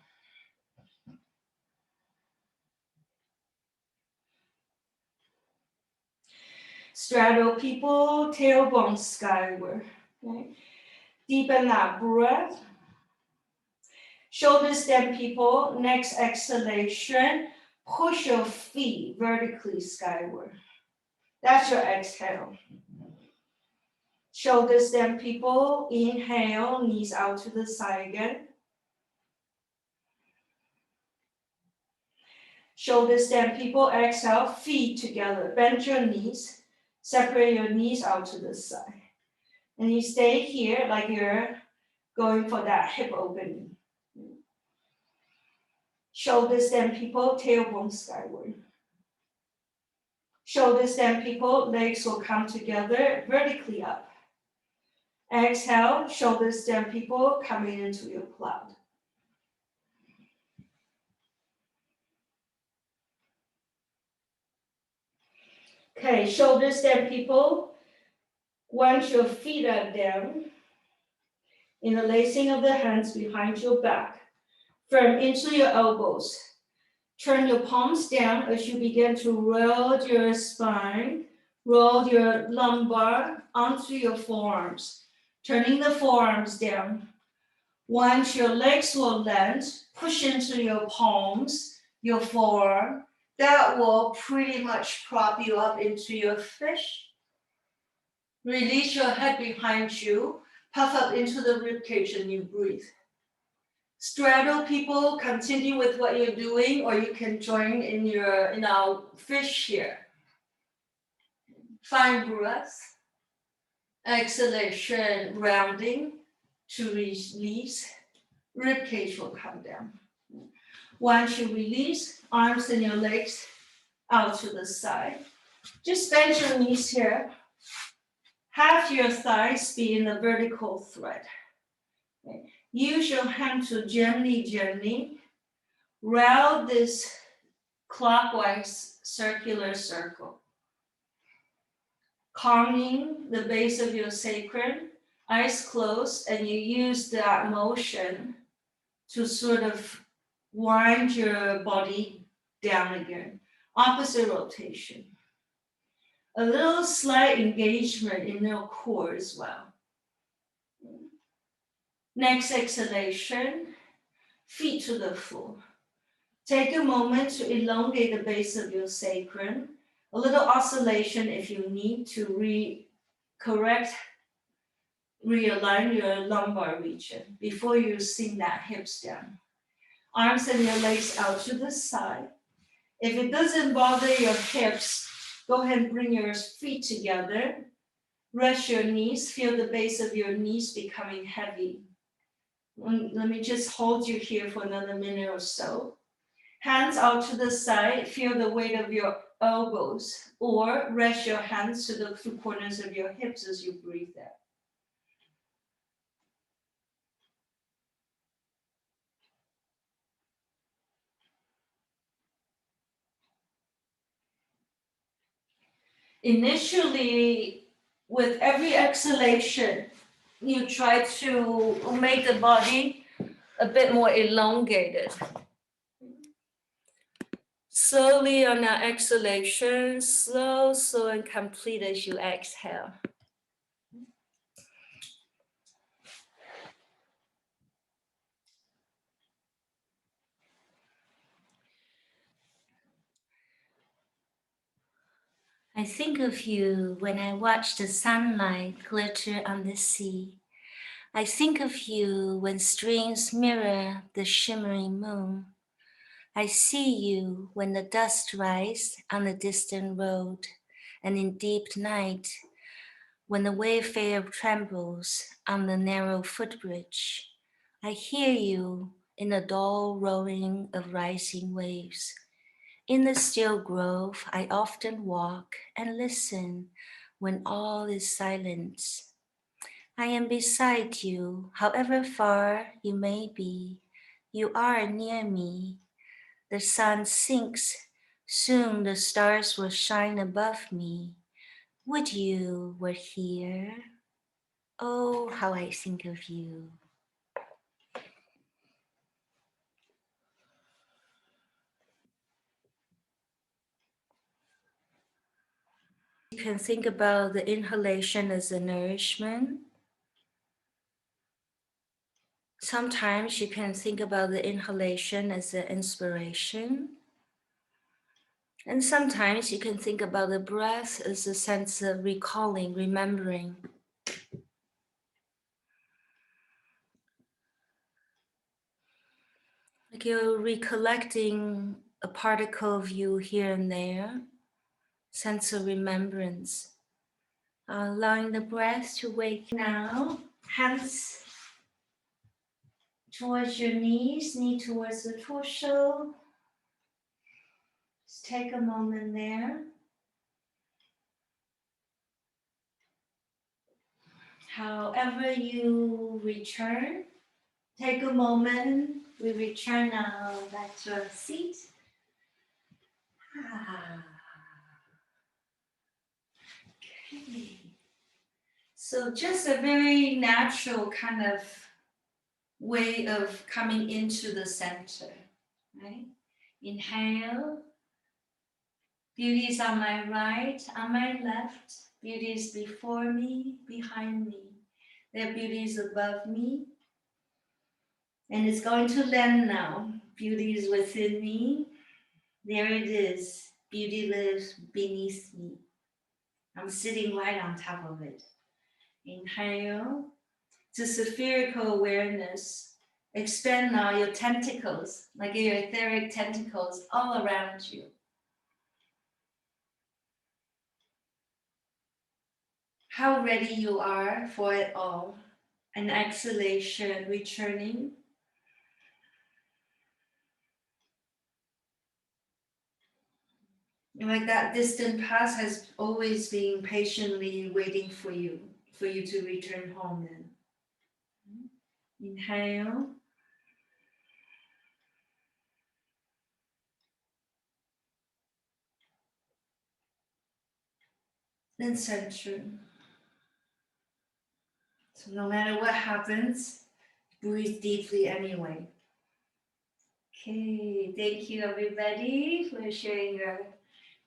S1: Straddle people, tailbone skyward. Okay. Deepen that breath. Shoulder stand people, next exhalation, push your feet vertically skyward. That's your exhale. Shoulder stand people, inhale, knees out to the side again. Shoulder stand people, exhale, feet together, bend your knees, separate your knees out to the side. And you stay here like you're going for that hip opening. Shoulders stand people, tailbone skyward. Shoulders stand people, legs will come together vertically up. Exhale, shoulders stand people coming into your cloud. Okay, shoulders stand people. Once your feet are down, interlacing of the hands behind your back, firm into your elbows. Turn your palms down as you begin to roll your spine, roll your lumbar onto your forearms, turning the forearms down. Once your legs will land, push into your palms, your forearm. That will pretty much prop you up into your fish. Release your head behind you, puff up into the ribcage and you breathe. Straddle people, continue with what you're doing, or you can join in our fish here. Find breath. Exhalation, rounding to release. Ribcage will come down. Once you release, arms and your legs out to the side. Just bend your knees here. Have your thighs be in a vertical thread. Okay. Use your hand to gently round this clockwise circular circle. Calming the base of your sacrum, eyes closed, and you use that motion to sort of wind your body down again. Opposite rotation. A little slight engagement in your core as well. Next exhalation, feet to the floor. Take a moment to elongate the base of your sacrum. A little oscillation if you need to realign your lumbar region before you sink that hips down. Arms and your legs out to the side. If it doesn't bother your hips, go ahead and bring your feet together. Rest your knees, feel the base of your knees becoming heavy. Let me just hold you here for another minute or so. Hands out to the side, feel the weight of your elbows, or rest your hands to the two corners of your hips as you breathe out. Initially, with every exhalation, you try to make the body a bit more elongated. Slowly on our exhalation, slow and complete as you exhale. I think of you when I watch the sunlight glitter on the sea. I think of you when streams mirror the shimmering moon. I see you when the dust rises on the distant road, and in deep night, when the wayfarer trembles on the narrow footbridge. I hear you in the dull roaring of rising waves. In the still grove, I often walk and listen when all is silence. I am beside you, however far you may be. You are near me. The sun sinks. Soon the stars will shine above me. Would you were here? Oh, how I think of you. You can think about the inhalation as a nourishment. Sometimes you can think about the inhalation as an inspiration. And sometimes you can think about the breath as a sense of recalling, remembering. Like you're recollecting a particle of you here and there, sense of remembrance. Allowing the breath to wake now, hands towards your knees, knee towards the torso. Just take a moment there. However you return, take a moment. We return now back to our seat. Okay. So just a very natural kind of way of coming into the center, right? Inhale. Beauty is on my right, on my left. Beauty is before me, behind me. Their beauty is above me. And it's going to land now. Beauty is within me. There it is. Beauty lives beneath me. I'm sitting right on top of it. Inhale. It's a spherical awareness. Expand now your tentacles, like your etheric tentacles all around you. How ready you are for it all. An exhalation, returning. Like that distant past has always been patiently waiting for you to return home then. Inhale. Then center. So no matter what happens, breathe deeply anyway. Okay, thank you everybody for sharing your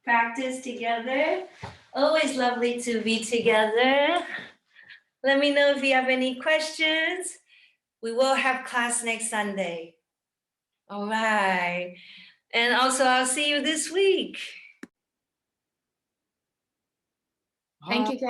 S1: practice together. Always lovely to be together. Let me know if you have any questions. We will have class next Sunday. All right. And also I'll see you this week.
S2: Thank you,